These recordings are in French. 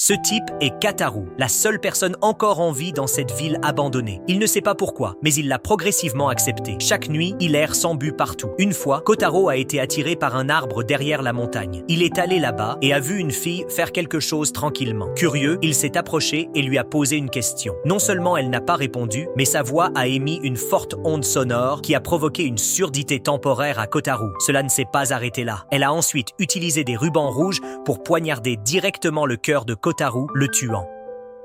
Ce type est Kotaro, la seule personne encore en vie dans cette ville abandonnée. Il ne sait pas pourquoi, mais il l'a progressivement accepté. Chaque nuit, il erre sans but partout. Une fois, Kotaro a été attiré par un arbre derrière la montagne. Il est allé là-bas et a vu une fille faire quelque chose tranquillement. Curieux, il s'est approché et lui a posé une question. Non seulement elle n'a pas répondu, mais sa voix a émis une forte onde sonore qui a provoqué une surdité temporaire à Kotaro. Cela ne s'est pas arrêté là. Elle a ensuite utilisé des rubans rouges pour poignarder directement le cœur de Kotaro, le tuant.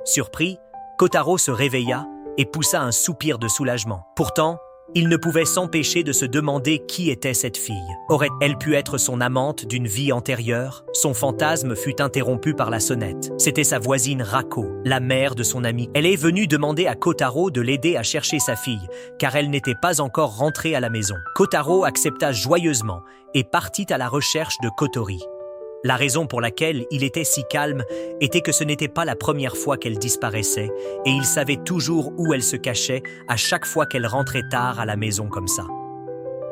Surpris, Kotaro se réveilla et poussa un soupir de soulagement. Pourtant, il ne pouvait s'empêcher de se demander qui était cette fille. Aurait-elle pu être son amante d'une vie antérieure? Son fantasme fut interrompu par la sonnette. C'était sa voisine Rako, la mère de son ami. Elle est venue demander à Kotaro de l'aider à chercher sa fille, car elle n'était pas encore rentrée à la maison. Kotaro accepta joyeusement et partit à la recherche de Kotori. La raison pour laquelle il était si calme était que ce n'était pas la première fois qu'elle disparaissait et il savait toujours où elle se cachait à chaque fois qu'elle rentrait tard à la maison comme ça.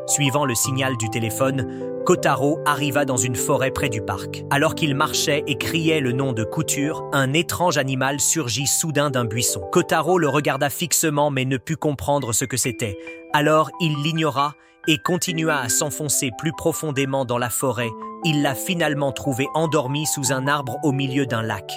Suivant le signal du téléphone, Kotaro arriva dans une forêt près du parc. Alors qu'il marchait et criait le nom de Couture, un étrange animal surgit soudain d'un buisson. Kotaro le regarda fixement mais ne put comprendre ce que c'était. Alors il l'ignora et continua à s'enfoncer plus profondément dans la forêt. Il l'a finalement trouvée endormie sous un arbre au milieu d'un lac.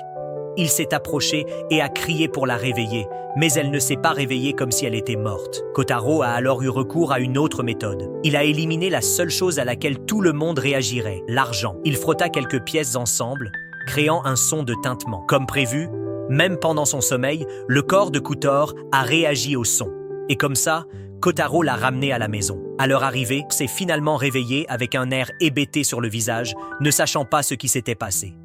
Il s'est approché et a crié pour la réveiller, mais elle ne s'est pas réveillée comme si elle était morte. Kotaro a alors eu recours à une autre méthode. Il a éliminé la seule chose à laquelle tout le monde réagirait, l'argent. Il frotta quelques pièces ensemble, créant un son de tintement. Comme prévu, même pendant son sommeil, le corps de Couture a réagi au son. Et comme ça, Kotaro l'a ramené à la maison. À leur arrivée, s'est finalement réveillé avec un air hébété sur le visage, ne sachant pas ce qui s'était passé.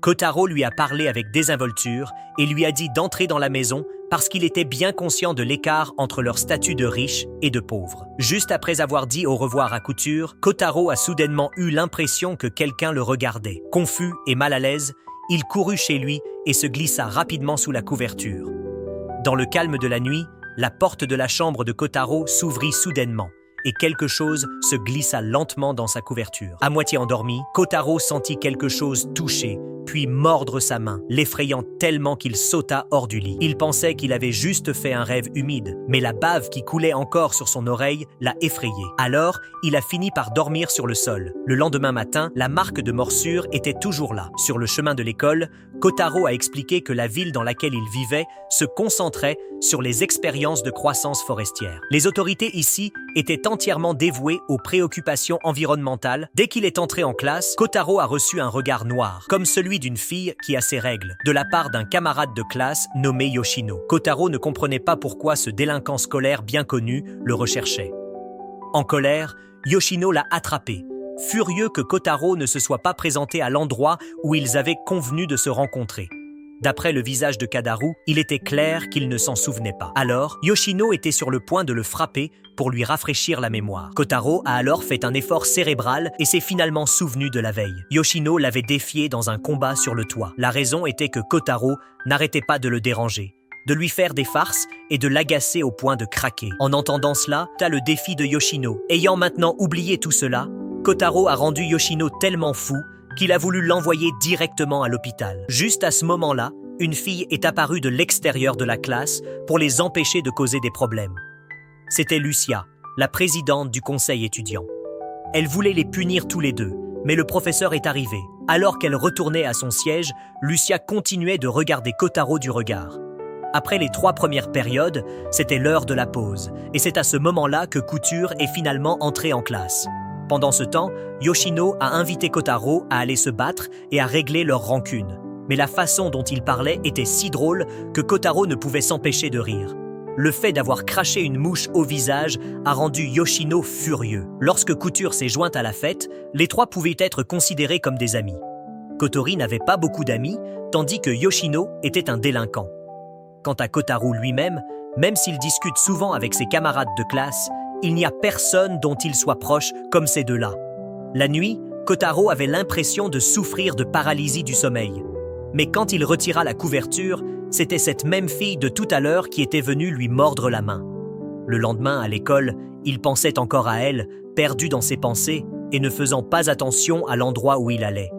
Kotaro lui a parlé avec désinvolture et lui a dit d'entrer dans la maison parce qu'il était bien conscient de l'écart entre leur statut de riche et de pauvre. Juste après avoir dit au revoir à Couture, Kotaro a soudainement eu l'impression que quelqu'un le regardait. Confus et mal à l'aise, il courut chez lui et se glissa rapidement sous la couverture. Dans le calme de la nuit, la porte de la chambre de Kotaro s'ouvrit soudainement et quelque chose se glissa lentement dans sa couverture. À moitié endormi, Kotaro sentit quelque chose toucher, puis mordre sa main, l'effrayant tellement qu'il sauta hors du lit. Il pensait qu'il avait juste fait un rêve humide, mais la bave qui coulait encore sur son oreille l'a effrayé. Alors, il a fini par dormir sur le sol. Le lendemain matin, la marque de morsure était toujours là. Sur le chemin de l'école, Kotaro a expliqué que la ville dans laquelle il vivait se concentrait sur les expériences de croissance forestière. Les autorités ici étaient entièrement dévouées aux préoccupations environnementales. Dès qu'il est entré en classe, Kotaro a reçu un regard noir, comme celui d'une fille qui a ses règles, de la part d'un camarade de classe nommé Yoshino. Kotaro ne comprenait pas pourquoi ce délinquant scolaire bien connu le recherchait. En colère, Yoshino l'a attrapé, furieux que Kotaro ne se soit pas présenté à l'endroit où ils avaient convenu de se rencontrer. D'après le visage de Kotaro, il était clair qu'il ne s'en souvenait pas. Alors, Yoshino était sur le point de le frapper pour lui rafraîchir la mémoire. Kotaro a alors fait un effort cérébral et s'est finalement souvenu de la veille. Yoshino l'avait défié dans un combat sur le toit. La raison était que Kotaro n'arrêtait pas de le déranger, de lui faire des farces et de l'agacer au point de craquer. En entendant cela, t'as le défi de Yoshino. Ayant maintenant oublié tout cela, Kotaro a rendu Yoshino tellement fou qu'il a voulu l'envoyer directement à l'hôpital. Juste à ce moment-là, une fille est apparue de l'extérieur de la classe pour les empêcher de causer des problèmes. C'était Lucia, la présidente du conseil étudiant. Elle voulait les punir tous les deux, mais le professeur est arrivé. Alors qu'elle retournait à son siège, Lucia continuait de regarder Kotaro du regard. Après les 3 premières périodes, c'était l'heure de la pause, et c'est à ce moment-là que Couture est finalement entré en classe. Pendant ce temps, Yoshino a invité Kotaro à aller se battre et à régler leur rancune. Mais la façon dont il parlait était si drôle que Kotaro ne pouvait s'empêcher de rire. Le fait d'avoir craché une mouche au visage a rendu Yoshino furieux. Lorsque Couture s'est jointe à la fête, les 3 pouvaient être considérés comme des amis. Kotori n'avait pas beaucoup d'amis, tandis que Yoshino était un délinquant. Quant à Kotaro lui-même, même s'il discute souvent avec ses camarades de classe, il n'y a personne dont il soit proche comme ces deux-là. La nuit, Kotaro avait l'impression de souffrir de paralysie du sommeil. Mais quand il retira la couverture, c'était cette même fille de tout à l'heure qui était venue lui mordre la main. Le lendemain, à l'école, il pensait encore à elle, perdu dans ses pensées et ne faisant pas attention à l'endroit où il allait.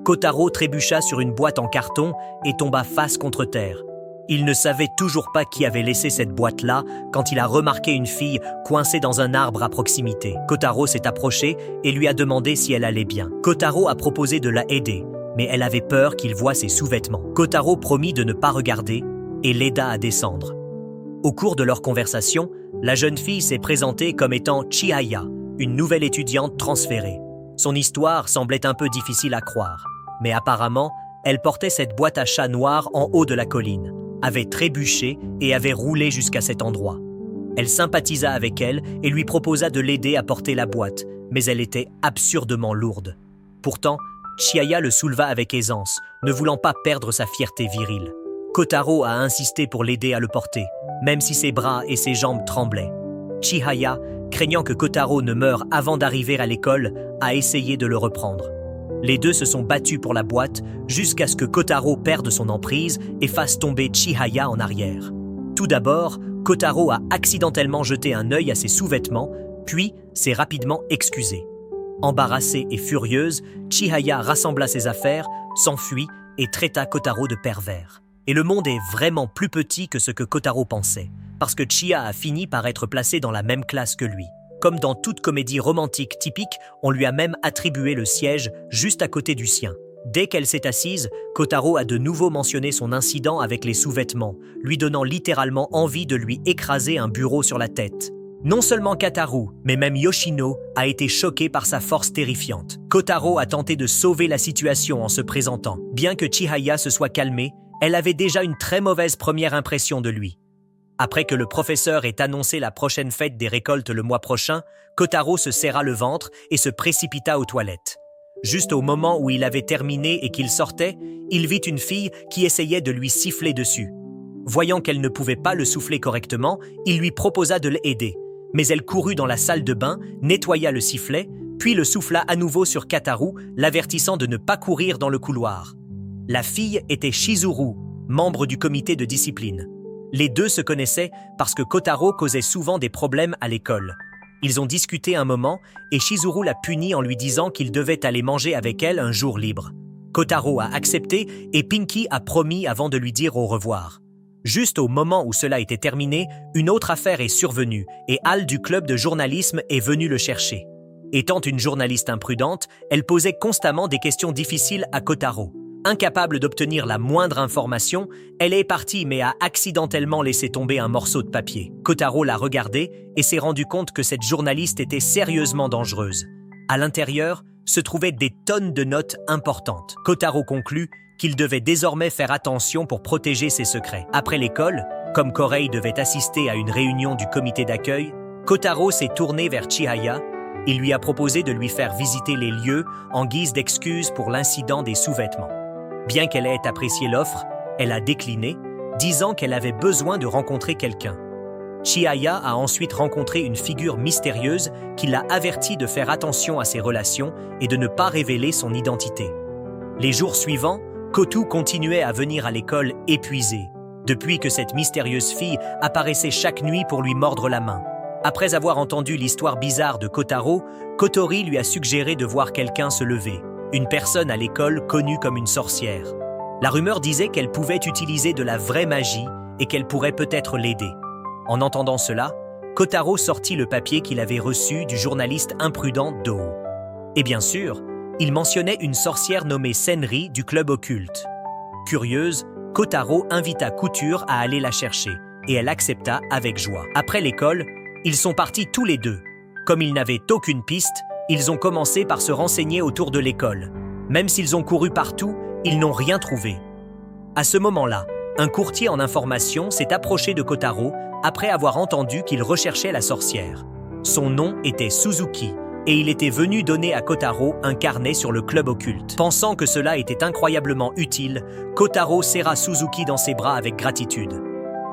Kotaro trébucha sur une boîte en carton et tomba face contre terre. Il ne savait toujours pas qui avait laissé cette boîte-là quand il a remarqué une fille coincée dans un arbre à proximité. Kotaro s'est approché et lui a demandé si elle allait bien. Kotaro a proposé de la aider, mais elle avait peur qu'il voie ses sous-vêtements. Kotaro promit de ne pas regarder et l'aida à descendre. Au cours de leur conversation, la jeune fille s'est présentée comme étant Chihaya, une nouvelle étudiante transférée. Son histoire semblait un peu difficile à croire, mais apparemment, elle portait cette boîte à chat noire en haut de la colline, avait trébuché et avait roulé jusqu'à cet endroit. Elle sympathisa avec elle et lui proposa de l'aider à porter la boîte, mais elle était absurdement lourde. Pourtant, Chihaya le souleva avec aisance, ne voulant pas perdre sa fierté virile. Kotaro a insisté pour l'aider à le porter, même si ses bras et ses jambes tremblaient. Chihaya, craignant que Kotaro ne meure avant d'arriver à l'école, a essayé de le reprendre. Les deux se sont battus pour la boîte jusqu'à ce que Kotaro perde son emprise et fasse tomber Chihaya en arrière. Tout d'abord, Kotaro a accidentellement jeté un œil à ses sous-vêtements, puis s'est rapidement excusé. Embarrassée et furieuse, Chihaya rassembla ses affaires, s'enfuit et traita Kotaro de pervers. Et le monde est vraiment plus petit que ce que Kotaro pensait, parce que Chihaya a fini par être placée dans la même classe que lui. Comme dans toute comédie romantique typique, on lui a même attribué le siège juste à côté du sien. Dès qu'elle s'est assise, Kotaro a de nouveau mentionné son incident avec les sous-vêtements, lui donnant littéralement envie de lui écraser un bureau sur la tête. Non seulement Kataru, mais même Yoshino a été choqué par sa force terrifiante. Kotaro a tenté de sauver la situation en se présentant. Bien que Chihaya se soit calmée, elle avait déjà une très mauvaise première impression de lui. Après que le professeur ait annoncé la prochaine fête des récoltes le mois prochain, Kotaro se serra le ventre et se précipita aux toilettes. Juste au moment où il avait terminé et qu'il sortait, il vit une fille qui essayait de lui siffler dessus. Voyant qu'elle ne pouvait pas le souffler correctement, il lui proposa de l'aider. Mais elle courut dans la salle de bain, nettoya le sifflet, puis le souffla à nouveau sur Kataru, l'avertissant de ne pas courir dans le couloir. La fille était Shizuru, membre du comité de discipline. Les deux se connaissaient parce que Kotaro causait souvent des problèmes à l'école. Ils ont discuté un moment et Shizuru l'a puni en lui disant qu'il devait aller manger avec elle un jour libre. Kotaro a accepté et Pinky a promis avant de lui dire au revoir. Juste au moment où cela était terminé, une autre affaire est survenue et Al du club de journalisme est venu le chercher. Étant une journaliste imprudente, elle posait constamment des questions difficiles à Kotaro. Incapable d'obtenir la moindre information, elle est partie mais a accidentellement laissé tomber un morceau de papier. Kotaro l'a regardé et s'est rendu compte que cette journaliste était sérieusement dangereuse. À l'intérieur se trouvaient des tonnes de notes importantes. Kotaro conclut qu'il devait désormais faire attention pour protéger ses secrets. Après l'école, comme Korei devait assister à une réunion du comité d'accueil, Kotaro s'est tourné vers Chihaya. Il lui a proposé de lui faire visiter les lieux en guise d'excuse pour l'incident des sous-vêtements. Bien qu'elle ait apprécié l'offre, elle a décliné, disant qu'elle avait besoin de rencontrer quelqu'un. Chihaya a ensuite rencontré une figure mystérieuse qui l'a averti de faire attention à ses relations et de ne pas révéler son identité. Les jours suivants, Kotu continuait à venir à l'école épuisé, depuis que cette mystérieuse fille apparaissait chaque nuit pour lui mordre la main. Après avoir entendu l'histoire bizarre de Kotaro, Kotori lui a suggéré de voir quelqu'un se lever, une personne à l'école connue comme une sorcière. La rumeur disait qu'elle pouvait utiliser de la vraie magie et qu'elle pourrait peut-être l'aider. En entendant cela, Kotaro sortit le papier qu'il avait reçu du journaliste imprudent Do. Et bien sûr, il mentionnait une sorcière nommée Senri du club occulte. Curieuse, Kotaro invita Couture à aller la chercher et elle accepta avec joie. Après l'école, ils sont partis tous les deux. Comme ils n'avaient aucune piste, ils ont commencé par se renseigner autour de l'école. Même s'ils ont couru partout, ils n'ont rien trouvé. À ce moment-là, un courtier en information s'est approché de Kotaro après avoir entendu qu'il recherchait la sorcière. Son nom était Suzuki et il était venu donner à Kotaro un carnet sur le club occulte. Pensant que cela était incroyablement utile, Kotaro serra Suzuki dans ses bras avec gratitude.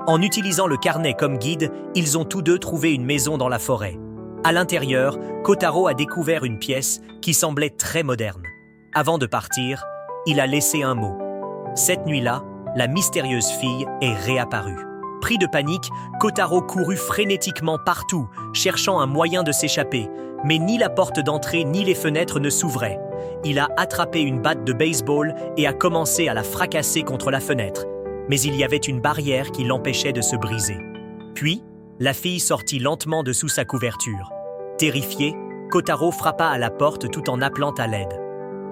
En utilisant le carnet comme guide, ils ont tous deux trouvé une maison dans la forêt. À l'intérieur, Kotaro a découvert une pièce qui semblait très moderne. Avant de partir, il a laissé un mot. Cette nuit-là, la mystérieuse fille est réapparue. Pris de panique, Kotaro courut frénétiquement partout, cherchant un moyen de s'échapper, Mais ni la porte d'entrée ni les fenêtres ne s'ouvraient. Il a attrapé une batte de baseball et a commencé à la fracasser contre la fenêtre. Mais il y avait une barrière qui l'empêchait de se briser. Puis, la fille sortit lentement de sous sa couverture. Terrifié, Kotaro frappa à la porte tout en appelant à l'aide.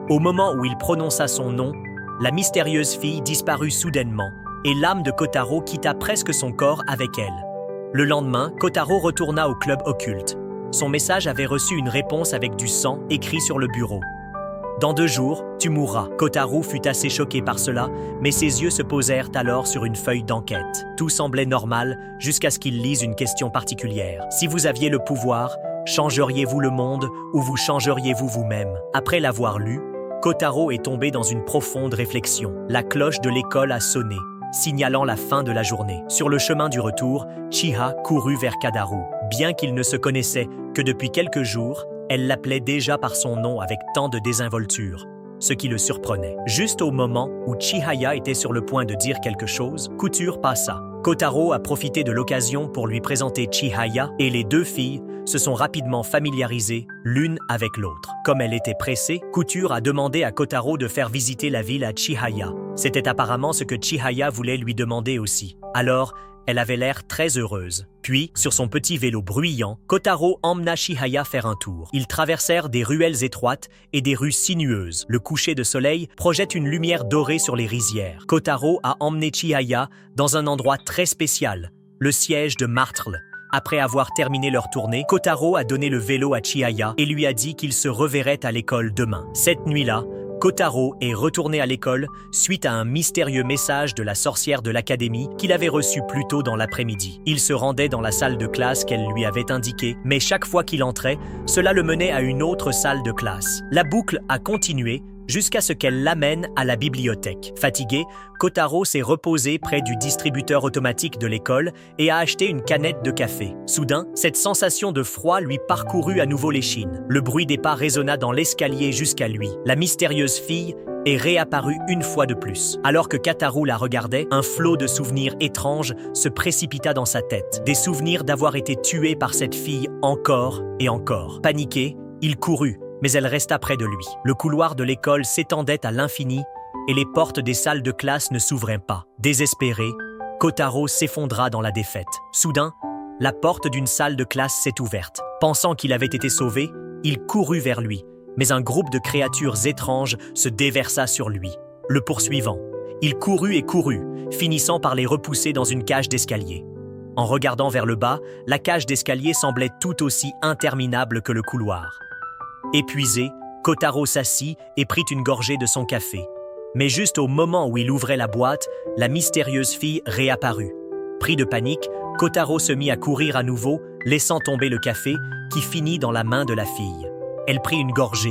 Au moment où il prononça son nom, la mystérieuse fille disparut soudainement et l'âme de Kotaro quitta presque son corps avec elle. Le lendemain, Kotaro retourna au club occulte. Son message avait reçu une réponse avec du sang écrit sur le bureau. « Dans 2 jours, tu mourras. » Kotaro fut assez choqué par cela, mais ses yeux se posèrent alors sur une feuille d'enquête. Tout semblait normal jusqu'à ce qu'il lise une question particulière. « Si vous aviez le pouvoir, changeriez-vous le monde ou vous changeriez-vous vous-même » Après l'avoir lu, Kotaro est tombé dans une profonde réflexion. La cloche de l'école a sonné, signalant la fin de la journée. Sur le chemin du retour, Chiha courut vers Kotaro. Bien qu'ils ne se connaissaient que depuis quelques jours, elle l'appelait déjà par son nom avec tant de désinvolture, ce qui le surprenait. Juste au moment où Chihaya était sur le point de dire quelque chose, Couture passa. Kotaro a profité de l'occasion pour lui présenter Chihaya et les 2 filles se sont rapidement familiarisées l'une avec l'autre. Comme elle était pressée, Couture a demandé à Kotaro de faire visiter la ville à Chihaya. C'était apparemment ce que Chihaya voulait lui demander aussi. Alors, elle avait l'air très heureuse. Puis, sur son petit vélo bruyant, Kotaro emmena Chihaya faire un tour. Ils traversèrent des ruelles étroites et des rues sinueuses. Le coucher de soleil projette une lumière dorée sur les rizières. Kotaro a emmené Chihaya dans un endroit très spécial, le siège de Martle. Après avoir terminé leur tournée, Kotaro a donné le vélo à Chihaya et lui a dit qu'il se reverrait à l'école demain. Cette nuit-là, Kotaro est retourné à l'école suite à un mystérieux message de la sorcière de l'académie qu'il avait reçu plus tôt dans l'après-midi. Il se rendait dans la salle de classe qu'elle lui avait indiquée, mais chaque fois qu'il entrait, cela le menait à une autre salle de classe. La boucle a continué jusqu'à ce qu'elle l'amène à la bibliothèque. Fatigué, Kotaro s'est reposé près du distributeur automatique de l'école et a acheté une canette de café. Soudain, cette sensation de froid lui parcourut à nouveau l'échine. Le bruit des pas résonna dans l'escalier jusqu'à lui. La mystérieuse fille est réapparue une fois de plus. Alors que Kotaro la regardait, un flot de souvenirs étranges se précipita dans sa tête. Des souvenirs d'avoir été tué par cette fille encore et encore. Paniqué, il courut, mais elle resta près de lui. Le couloir de l'école s'étendait à l'infini et les portes des salles de classe ne s'ouvraient pas. Désespéré, Kotaro s'effondra dans la défaite. Soudain, la porte d'une salle de classe s'est ouverte. Pensant qu'il avait été sauvé, il courut vers lui, mais un groupe de créatures étranges se déversa sur lui, le poursuivant. Il courut et courut, finissant par les repousser dans une cage d'escalier. En regardant vers le bas, la cage d'escalier semblait tout aussi interminable que le couloir. Épuisé, Kotaro s'assit et prit une gorgée de son café. Mais juste au moment où il ouvrait la boîte, la mystérieuse fille réapparut. Pris de panique, Kotaro se mit à courir à nouveau, laissant tomber le café qui finit dans la main de la fille. Elle prit une gorgée.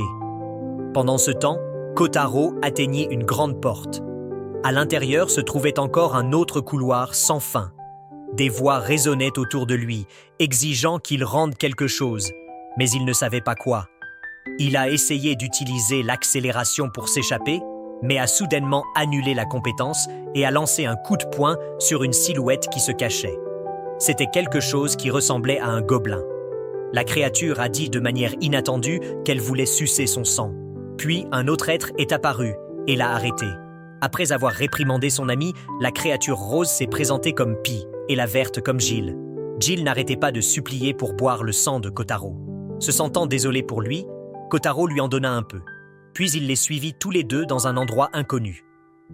Pendant ce temps, Kotaro atteignit une grande porte. À l'intérieur se trouvait encore un autre couloir sans fin. Des voix résonnaient autour de lui, exigeant qu'il rende quelque chose, mais il ne savait pas quoi. Il a essayé d'utiliser l'accélération pour s'échapper, mais a soudainement annulé la compétence et a lancé un coup de poing sur une silhouette qui se cachait. C'était quelque chose qui ressemblait à un gobelin. La créature a dit de manière inattendue qu'elle voulait sucer son sang. Puis un autre être est apparu et l'a arrêté. Après avoir réprimandé son ami, la créature rose s'est présentée comme Pi et la verte comme Jill. Jill n'arrêtait pas de supplier pour boire le sang de Kotaro. Se sentant désolé pour lui, Kotaro lui en donna un peu. Puis il les suivit tous les deux dans un endroit inconnu.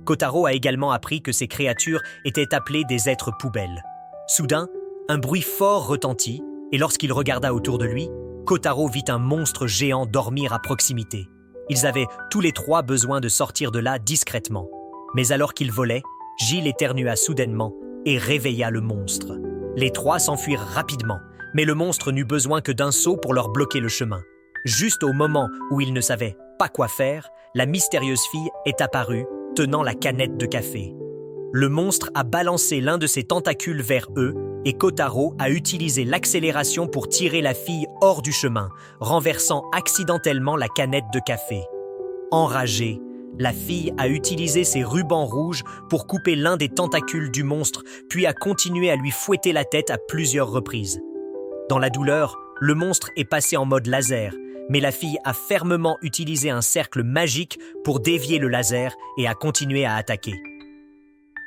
Kotaro a également appris que ces créatures étaient appelées des êtres poubelles. Soudain, un bruit fort retentit, et lorsqu'il regarda autour de lui, Kotaro vit un monstre géant dormir à proximité. Ils avaient tous les 3 besoin de sortir de là discrètement. Mais alors qu'ils volaient, Jill éternua soudainement et réveilla le monstre. Les 3 s'enfuirent rapidement, mais le monstre n'eut besoin que d'un saut pour leur bloquer le chemin. Juste au moment où ils ne savaient pas quoi faire, la mystérieuse fille est apparue, tenant la canette de café. Le monstre a balancé l'un de ses tentacules vers eux et Kotaro a utilisé l'accélération pour tirer la fille hors du chemin, renversant accidentellement la canette de café. Enragée, la fille a utilisé ses rubans rouges pour couper l'un des tentacules du monstre, puis a continué à lui fouetter la tête à plusieurs reprises. Dans la douleur, le monstre est passé en mode laser, mais la fille a fermement utilisé un cercle magique pour dévier le laser et a continué à attaquer.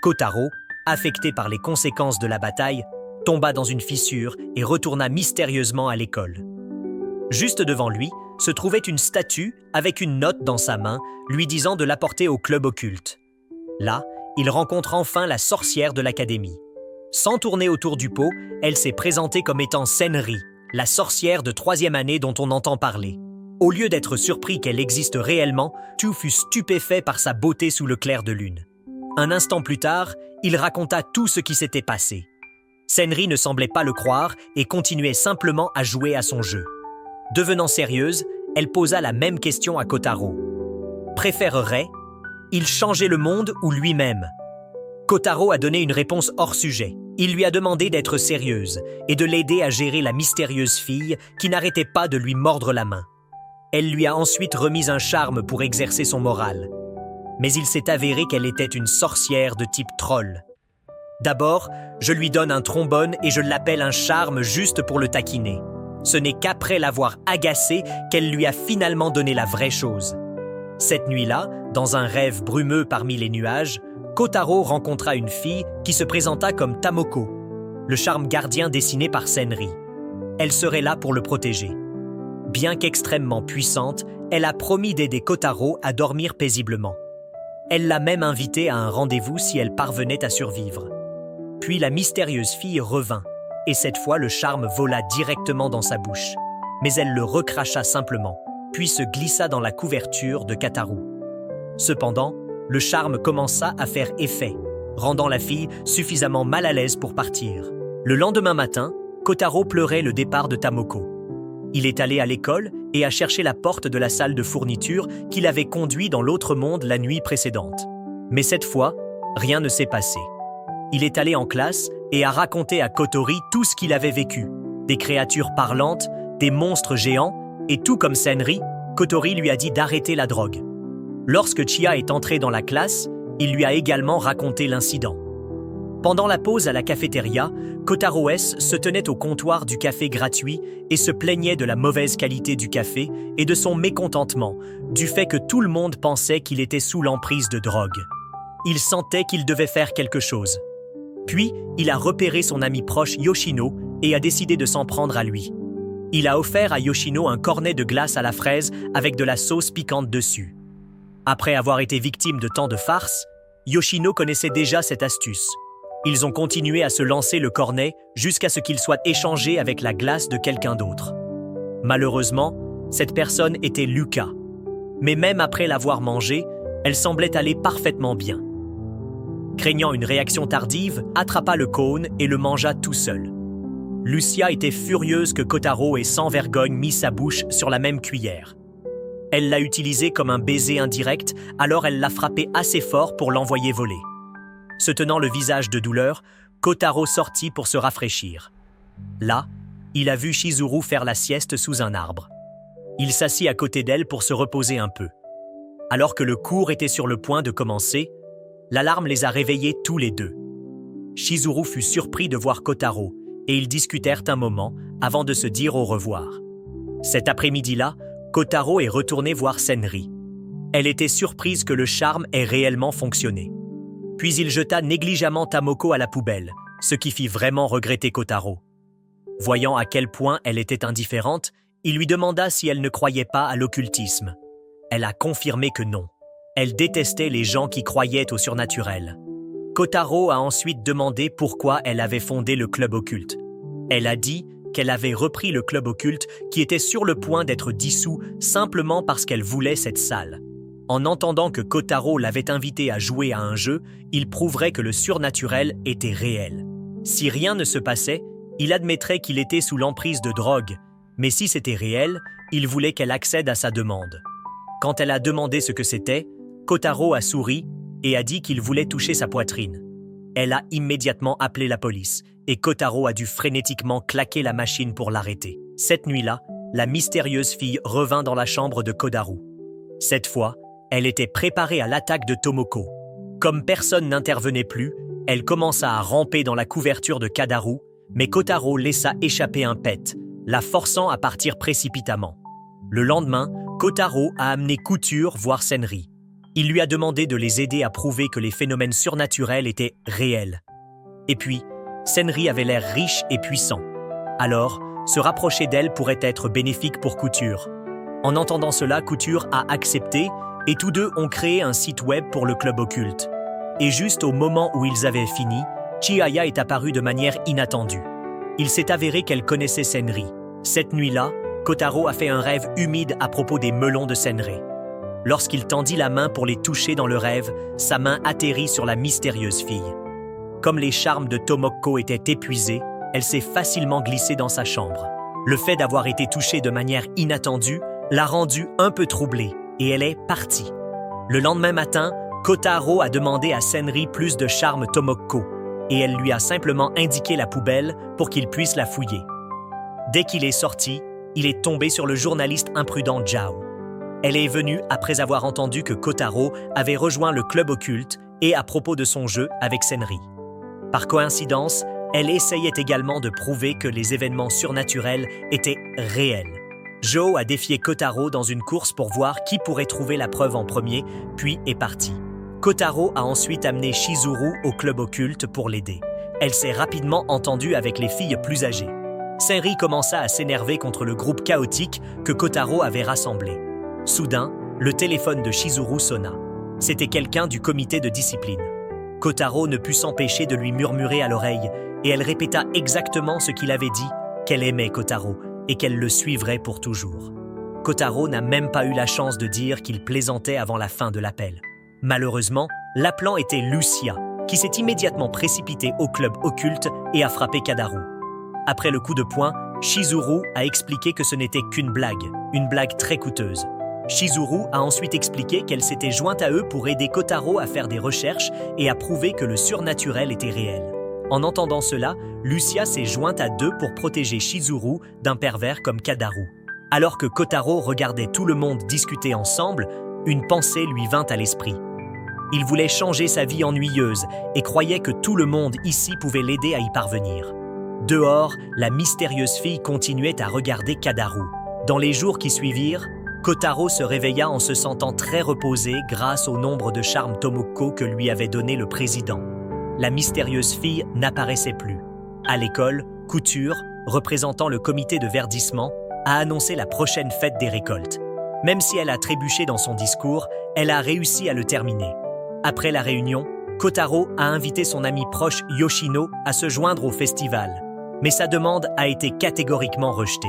Kotaro, affecté par les conséquences de la bataille, tomba dans une fissure et retourna mystérieusement à l'école. Juste devant lui se trouvait une statue avec une note dans sa main lui disant de l'apporter au club occulte. Là, il rencontre enfin la sorcière de l'académie. Sans tourner autour du pot, elle s'est présentée comme étant Senri, la sorcière de 3e année dont on entend parler. Au lieu d'être surpris qu'elle existe réellement, Tu fut stupéfait par sa beauté sous le clair de lune. Un instant plus tard, il raconta tout ce qui s'était passé. Senri ne semblait pas le croire et continuait simplement à jouer à son jeu. Devenant sérieuse, elle posa la même question à Kotaro. Préférerait-il changer le monde ou lui-même? Kotaro a donné une réponse hors sujet. Il lui a demandé d'être sérieuse et de l'aider à gérer la mystérieuse fille qui n'arrêtait pas de lui mordre la main. Elle lui a ensuite remis un charme pour exercer son moral. Mais il s'est avéré qu'elle était une sorcière de type troll. D'abord, je lui donne un trombone et je l'appelle un charme juste pour le taquiner. Ce n'est qu'après l'avoir agacée qu'elle lui a finalement donné la vraie chose. Cette nuit-là, dans un rêve brumeux parmi les nuages, Kotaro rencontra une fille qui se présenta comme Tamoko, le charme gardien dessiné par Senri. Elle serait là pour le protéger. Bien qu'extrêmement puissante, elle a promis d'aider Kotaro à dormir paisiblement. Elle l'a même invité à un rendez-vous si elle parvenait à survivre. Puis la mystérieuse fille revint, et cette fois le charme vola directement dans sa bouche. Mais elle le recracha simplement, puis se glissa dans la couverture de Kataru. Cependant, le charme commença à faire effet, rendant la fille suffisamment mal à l'aise pour partir. Le lendemain matin, Kotaro pleurait le départ de Tamoko. Il est allé à l'école et a cherché la porte de la salle de fourniture qui l'avait conduit dans l'autre monde la nuit précédente. Mais cette fois, rien ne s'est passé. Il est allé en classe et a raconté à Kotori tout ce qu'il avait vécu. Des créatures parlantes, des monstres géants, et tout comme Senri, Kotori lui a dit d'arrêter la drogue. Lorsque Chia est entré dans la classe, il lui a également raconté l'incident. Pendant la pause à la cafétéria, Kotaro S se tenait au comptoir du café gratuit et se plaignait de la mauvaise qualité du café et de son mécontentement, du fait que tout le monde pensait qu'il était sous l'emprise de drogue. Il sentait qu'il devait faire quelque chose. Puis, il a repéré son ami proche Yoshino et a décidé de s'en prendre à lui. Il a offert à Yoshino un cornet de glace à la fraise avec de la sauce piquante dessus. Après avoir été victime de tant de farces, Yoshino connaissait déjà cette astuce. Ils ont continué à se lancer le cornet jusqu'à ce qu'il soit échangé avec la glace de quelqu'un d'autre. Malheureusement, cette personne était Luca. Mais même après l'avoir mangé, elle semblait aller parfaitement bien. Craignant une réaction tardive, attrapa le cône et le mangea tout seul. Lucia était furieuse que Kotaro ait sans vergogne mis sa bouche sur la même cuillère. Elle l'a utilisé comme un baiser indirect, alors elle l'a frappé assez fort pour l'envoyer voler. Se tenant le visage de douleur, Kotaro sortit pour se rafraîchir. Là, il a vu Chizuru faire la sieste sous un arbre. Il s'assit à côté d'elle pour se reposer un peu. Alors que le cours était sur le point de commencer, l'alarme les a réveillés tous les deux. Chizuru fut surpris de voir Kotaro et ils discutèrent un moment avant de se dire au revoir. Cet après-midi-là, Kotaro est retourné voir Senri. Elle était surprise que le charme ait réellement fonctionné. Puis il jeta négligemment Tamoko à la poubelle, ce qui fit vraiment regretter Kotaro. Voyant à quel point elle était indifférente, il lui demanda si elle ne croyait pas à l'occultisme. Elle a confirmé que non. Elle détestait les gens qui croyaient au surnaturel. Kotaro a ensuite demandé pourquoi elle avait fondé le club occulte. Elle a dit qu'elle avait repris le club occulte qui était sur le point d'être dissous simplement parce qu'elle voulait cette salle. En entendant que Kotaro l'avait invité à jouer à un jeu, il prouverait que le surnaturel était réel. Si rien ne se passait, il admettrait qu'il était sous l'emprise de drogue, mais si c'était réel, il voulait qu'elle accède à sa demande. Quand elle a demandé ce que c'était, Kotaro a souri et a dit qu'il voulait toucher sa poitrine. Elle a immédiatement appelé la police et Kotaro a dû frénétiquement claquer la machine pour l'arrêter. Cette nuit-là, la mystérieuse fille revint dans la chambre de Kodaru. Cette fois, elle était préparée à l'attaque de Tomoko. Comme personne n'intervenait plus, elle commença à ramper dans la couverture de Kadaru, mais Kotaro laissa échapper un pet, la forçant à partir précipitamment. Le lendemain, Kotaro a amené Couture voir Senri. Il lui a demandé de les aider à prouver que les phénomènes surnaturels étaient réels. Et puis, Senri avait l'air riche et puissant. Alors, se rapprocher d'elle pourrait être bénéfique pour Couture. En entendant cela, Couture a accepté et tous deux ont créé un site web pour le club occulte. Et juste au moment où ils avaient fini, Chihaya est apparue de manière inattendue. Il s'est avéré qu'elle connaissait Senri. Cette nuit-là, Kotaro a fait un rêve humide à propos des melons de Senri. Lorsqu'il tendit la main pour les toucher dans le rêve, sa main atterrit sur la mystérieuse fille. Comme les charmes de Tomoko étaient épuisés, elle s'est facilement glissée dans sa chambre. Le fait d'avoir été touchée de manière inattendue l'a rendue un peu troublée et elle est partie. Le lendemain matin, Kotaro a demandé à Senri plus de charme Tomoko et elle lui a simplement indiqué la poubelle pour qu'il puisse la fouiller. Dès qu'il est sorti, il est tombé sur le journaliste imprudent Jao. Elle est venue après avoir entendu que Kotaro avait rejoint le club occulte et à propos de son jeu avec Senri. Par coïncidence, elle essayait également de prouver que les événements surnaturels étaient réels. Joe a défié Kotaro dans une course pour voir qui pourrait trouver la preuve en premier, puis est parti. Kotaro a ensuite amené Shizuru au club occulte pour l'aider. Elle s'est rapidement entendue avec les filles plus âgées. Senri commença à s'énerver contre le groupe chaotique que Kotaro avait rassemblé. Soudain, le téléphone de Shizuru sonna. C'était quelqu'un du comité de discipline. Kotaro ne put s'empêcher de lui murmurer à l'oreille et elle répéta exactement ce qu'il avait dit, qu'elle aimait Kotaro et qu'elle le suivrait pour toujours. Kotaro n'a même pas eu la chance de dire qu'il plaisantait avant la fin de l'appel. Malheureusement, l'appelant était Lucia, qui s'est immédiatement précipitée au club occulte et a frappé Kadaru. Après le coup de poing, Shizuru a expliqué que ce n'était qu'une blague, une blague très coûteuse. Shizuru a ensuite expliqué qu'elle s'était jointe à eux pour aider Kotaro à faire des recherches et à prouver que le surnaturel était réel. En entendant cela, Lucia s'est jointe à d'eux pour protéger Shizuru d'un pervers comme Kadaru. Alors que Kotaro regardait tout le monde discuter ensemble, une pensée lui vint à l'esprit. Il voulait changer sa vie ennuyeuse et croyait que tout le monde ici pouvait l'aider à y parvenir. Dehors, la mystérieuse fille continuait à regarder Kadaru. Dans les jours qui suivirent, Kotaro se réveilla en se sentant très reposé grâce au nombre de charmes Tomoko que lui avait donné le président. La mystérieuse fille n'apparaissait plus. À l'école, Couture, représentant le comité de verdissement, a annoncé la prochaine fête des récoltes. Même si elle a trébuché dans son discours, elle a réussi à le terminer. Après la réunion, Kotaro a invité son ami proche Yoshino à se joindre au festival, mais sa demande a été catégoriquement rejetée.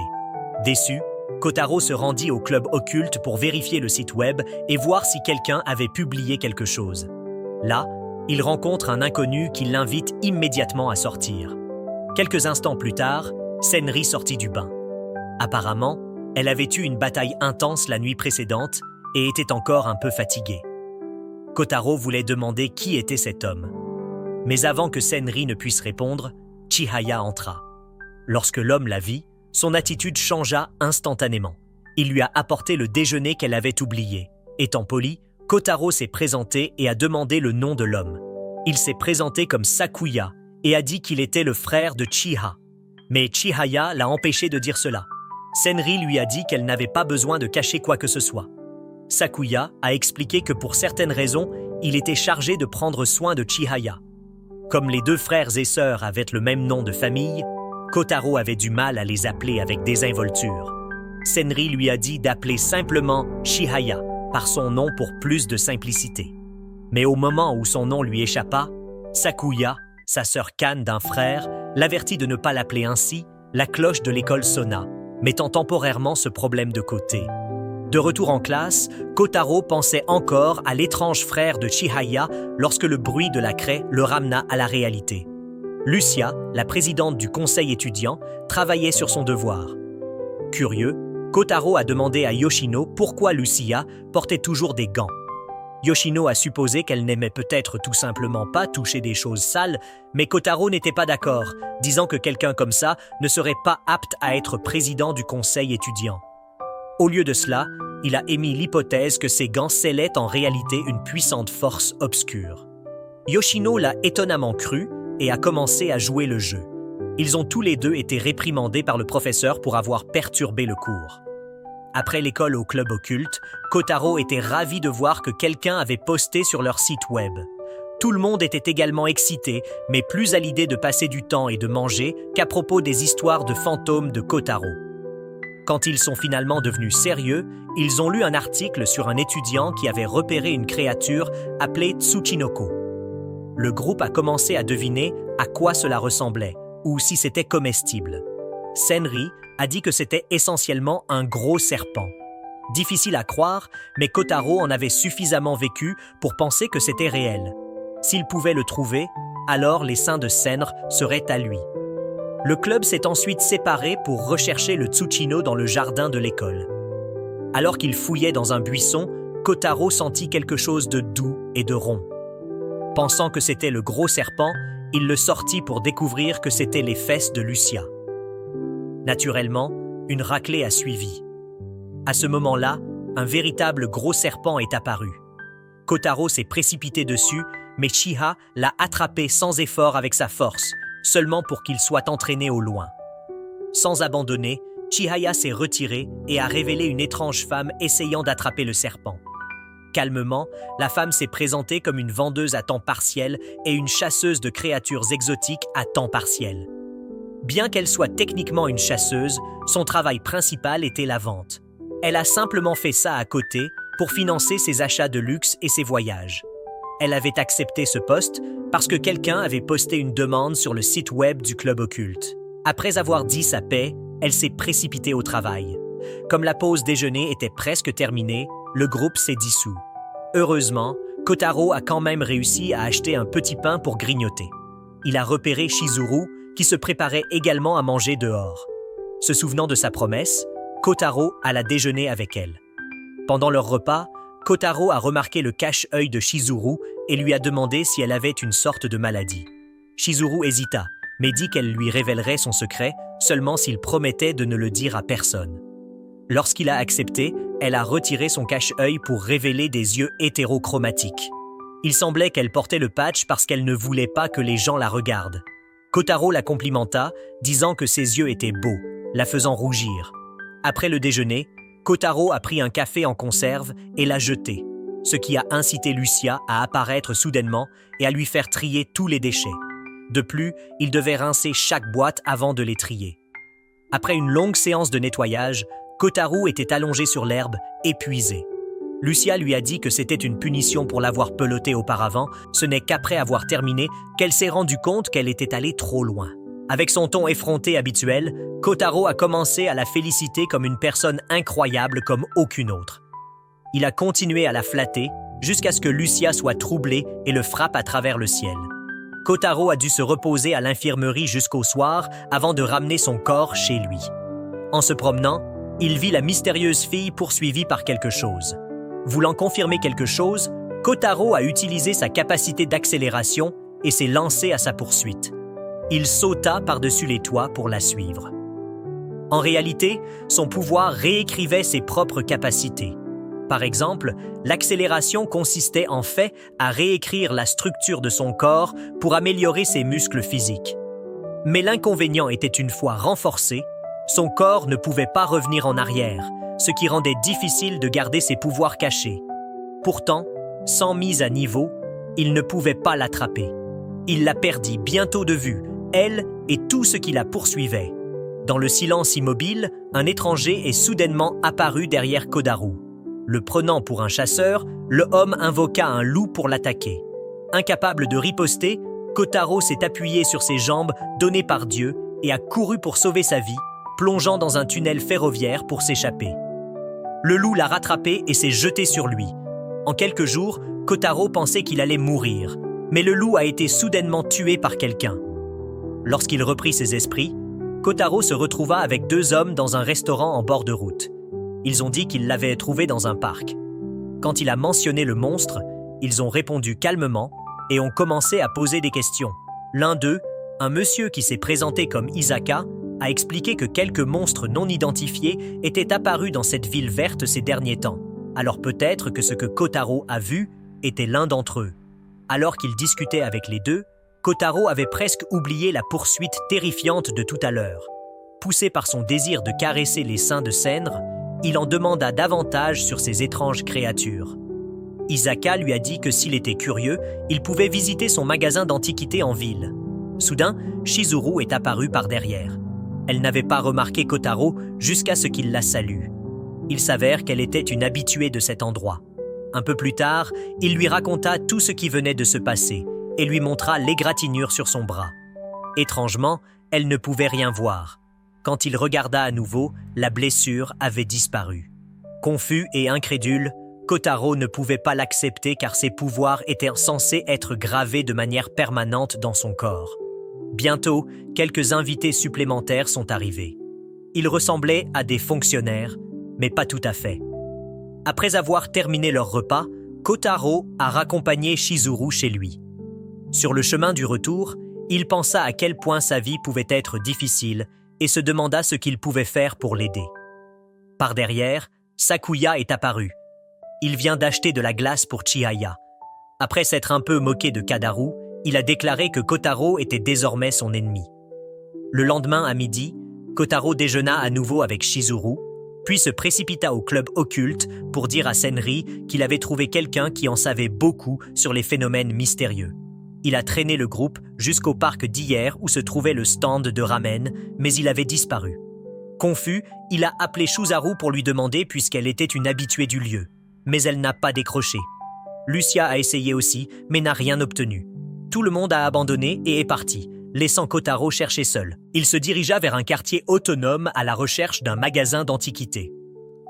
Déçu, Kotaro se rendit au club occulte pour vérifier le site web et voir si quelqu'un avait publié quelque chose. Là, il rencontre un inconnu qui l'invite immédiatement à sortir. Quelques instants plus tard, Senri sortit du bain. Apparemment, elle avait eu une bataille intense la nuit précédente et était encore un peu fatiguée. Kotaro voulait demander qui était cet homme. Mais avant que Senri ne puisse répondre, Chihaya entra. Lorsque l'homme la vit, son attitude changea instantanément. Il lui a apporté le déjeuner qu'elle avait oublié. Étant poli, Kotaro s'est présenté et a demandé le nom de l'homme. Il s'est présenté comme Sakuya et a dit qu'il était le frère de Chiha. Mais Chihaya l'a empêché de dire cela. Senri lui a dit qu'elle n'avait pas besoin de cacher quoi que ce soit. Sakuya a expliqué que pour certaines raisons, il était chargé de prendre soin de Chihaya. Comme les deux frères et sœurs avaient le même nom de famille, Kotaro avait du mal à les appeler avec désinvolture. Senri lui a dit d'appeler simplement Chihaya par son nom pour plus de simplicité. Mais au moment où son nom lui échappa, Sakuya, sa sœur Kan d'un frère, l'avertit de ne pas l'appeler ainsi. La cloche de l'école sonna, mettant temporairement ce problème de côté. De retour en classe, Kotaro pensait encore à l'étrange frère de Chihaya lorsque le bruit de la craie le ramena à la réalité. Lucia, la présidente du conseil étudiant, travaillait sur son devoir. Curieux, Kotaro a demandé à Yoshino pourquoi Lucia portait toujours des gants. Yoshino a supposé qu'elle n'aimait peut-être tout simplement pas toucher des choses sales, mais Kotaro n'était pas d'accord, disant que quelqu'un comme ça ne serait pas apte à être président du conseil étudiant. Au lieu de cela, il a émis l'hypothèse que ces gants scellaient en réalité une puissante force obscure. Yoshino l'a étonnamment cru et a commencé à jouer le jeu. Ils ont tous les deux été réprimandés par le professeur pour avoir perturbé le cours. Après l'école au club occulte, Kotaro était ravi de voir que quelqu'un avait posté sur leur site web. Tout le monde était également excité, mais plus à l'idée de passer du temps et de manger qu'à propos des histoires de fantômes de Kotaro. Quand ils sont finalement devenus sérieux, ils ont lu un article sur un étudiant qui avait repéré une créature appelée Tsuchinoko. Le groupe a commencé à deviner à quoi cela ressemblait, ou si c'était comestible. Senri a dit que c'était essentiellement un gros serpent. Difficile à croire, mais Kotaro en avait suffisamment vécu pour penser que c'était réel. S'il pouvait le trouver, alors les seins de Senri seraient à lui. Le club s'est ensuite séparé pour rechercher le Tsuchino dans le jardin de l'école. Alors qu'il fouillait dans un buisson, Kotaro sentit quelque chose de doux et de rond. Pensant que c'était le gros serpent, il le sortit pour découvrir que c'était les fesses de Lucia. Naturellement, une raclée a suivi. À ce moment-là, un véritable gros serpent est apparu. Kotaro s'est précipité dessus, mais Chiha l'a attrapé sans effort avec sa force, seulement pour qu'il soit entraîné au loin. Sans abandonner, Chihaya s'est retirée et a révélé une étrange femme essayant d'attraper le serpent. Calmement, la femme s'est présentée comme une vendeuse à temps partiel et une chasseuse de créatures exotiques à temps partiel. Bien qu'elle soit techniquement une chasseuse, son travail principal était la vente. Elle a simplement fait ça à côté pour financer ses achats de luxe et ses voyages. Elle avait accepté ce poste parce que quelqu'un avait posté une demande sur le site web du club occulte. Après avoir dit sa paix, elle s'est précipitée au travail. Comme la pause déjeuner était presque terminée, le groupe s'est dissous. Heureusement, Kotaro a quand même réussi à acheter un petit pain pour grignoter. Il a repéré Shizuru, qui se préparait également à manger dehors. Se souvenant de sa promesse, Kotaro alla déjeuner avec elle. Pendant leur repas, Kotaro a remarqué le cache-œil de Shizuru et lui a demandé si elle avait une sorte de maladie. Shizuru hésita, mais dit qu'elle lui révélerait son secret seulement s'il promettait de ne le dire à personne. Lorsqu'il a accepté, elle a retiré son cache-œil pour révéler des yeux hétérochromatiques. Il semblait qu'elle portait le patch parce qu'elle ne voulait pas que les gens la regardent. Kotaro la complimenta, disant que ses yeux étaient beaux, la faisant rougir. Après le déjeuner, Kotaro a pris un café en conserve et l'a jeté, ce qui a incité Lucia à apparaître soudainement et à lui faire trier tous les déchets. De plus, il devait rincer chaque boîte avant de les trier. Après une longue séance de nettoyage, Kotaro était allongé sur l'herbe, épuisé. Lucia lui a dit que c'était une punition pour l'avoir peloté auparavant. Ce n'est qu'après avoir terminé qu'elle s'est rendue compte qu'elle était allée trop loin. Avec son ton effronté habituel, Kotaro a commencé à la féliciter comme une personne incroyable comme aucune autre. Il a continué à la flatter jusqu'à ce que Lucia soit troublée et le frappe à travers le ciel. Kotaro a dû se reposer à l'infirmerie jusqu'au soir avant de ramener son corps chez lui. En se promenant, il vit la mystérieuse fille poursuivie par quelque chose. Voulant confirmer quelque chose, Kotaro a utilisé sa capacité d'accélération et s'est lancé à sa poursuite. Il sauta par-dessus les toits pour la suivre. En réalité, son pouvoir réécrivait ses propres capacités. Par exemple, l'accélération consistait en fait à réécrire la structure de son corps pour améliorer ses muscles physiques. Mais l'inconvénient était une fois renforcé, son corps ne pouvait pas revenir en arrière, ce qui rendait difficile de garder ses pouvoirs cachés. Pourtant, sans mise à niveau, il ne pouvait pas l'attraper. Il la perdit bientôt de vue, elle et tout ce qui la poursuivait. Dans le silence immobile, un étranger est soudainement apparu derrière Kotaro. Le prenant pour un chasseur, le homme invoqua un loup pour l'attaquer. Incapable de riposter, Kotaro s'est appuyé sur ses jambes données par Dieu et a couru pour sauver sa vie, plongeant dans un tunnel ferroviaire pour s'échapper. Le loup l'a rattrapé et s'est jeté sur lui. En quelques jours, Kotaro pensait qu'il allait mourir, mais le loup a été soudainement tué par quelqu'un. Lorsqu'il reprit ses esprits, Kotaro se retrouva avec 2 hommes dans un restaurant en bord de route. Ils ont dit qu'ils l'avaient trouvé dans un parc. Quand il a mentionné le monstre, ils ont répondu calmement et ont commencé à poser des questions. L'un d'eux, un monsieur qui s'est présenté comme Isaka, a expliqué que quelques monstres non identifiés étaient apparus dans cette ville verte ces derniers temps. Alors peut-être que ce que Kotaro a vu était l'un d'entre eux. Alors qu'il discutait avec les deux, Kotaro avait presque oublié la poursuite terrifiante de tout à l'heure. Poussé par son désir de caresser les seins de Senre, il en demanda davantage sur ces étranges créatures. Isaka lui a dit que s'il était curieux, il pouvait visiter son magasin d'antiquités en ville. Soudain, Chizuru est apparue par derrière. Elle n'avait pas remarqué Kotaro jusqu'à ce qu'il la salue. Il s'avère qu'elle était une habituée de cet endroit. Un peu plus tard, il lui raconta tout ce qui venait de se passer et lui montra l'égratignure sur son bras. Étrangement, elle ne pouvait rien voir. Quand il regarda à nouveau, la blessure avait disparu. Confus et incrédule, Kotaro ne pouvait pas l'accepter car ses pouvoirs étaient censés être gravés de manière permanente dans son corps. Bientôt, quelques invités supplémentaires sont arrivés. Ils ressemblaient à des fonctionnaires, mais pas tout à fait. Après avoir terminé leur repas, Kotaro a raccompagné Chizuru chez lui. Sur le chemin du retour, il pensa à quel point sa vie pouvait être difficile et se demanda ce qu'il pouvait faire pour l'aider. Par derrière, Sakuya est apparu. Il vient d'acheter de la glace pour Chihaya. Après s'être un peu moqué de Kadaru, il a déclaré que Kotaro était désormais son ennemi. Le lendemain à midi, Kotaro déjeuna à nouveau avec Chizuru, puis se précipita au club occulte pour dire à Senri qu'il avait trouvé quelqu'un qui en savait beaucoup sur les phénomènes mystérieux. Il a traîné le groupe jusqu'au parc d'hier où se trouvait le stand de ramen, mais il avait disparu. Confus, il a appelé Shuzaru pour lui demander puisqu'elle était une habituée du lieu, mais elle n'a pas décroché. Lucia a essayé aussi, mais n'a rien obtenu. Tout le monde a abandonné et est parti, laissant Kotaro chercher seul. Il se dirigea vers un quartier autonome à la recherche d'un magasin d'antiquités.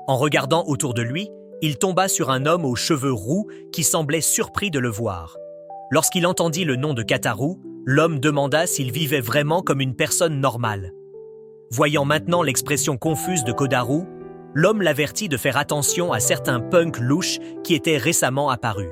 En regardant autour de lui, il tomba sur un homme aux cheveux roux qui semblait surpris de le voir. Lorsqu'il entendit le nom de Kataru, l'homme demanda s'il vivait vraiment comme une personne normale. Voyant maintenant l'expression confuse de Kotaru, l'homme l'avertit de faire attention à certains punks louches qui étaient récemment apparus.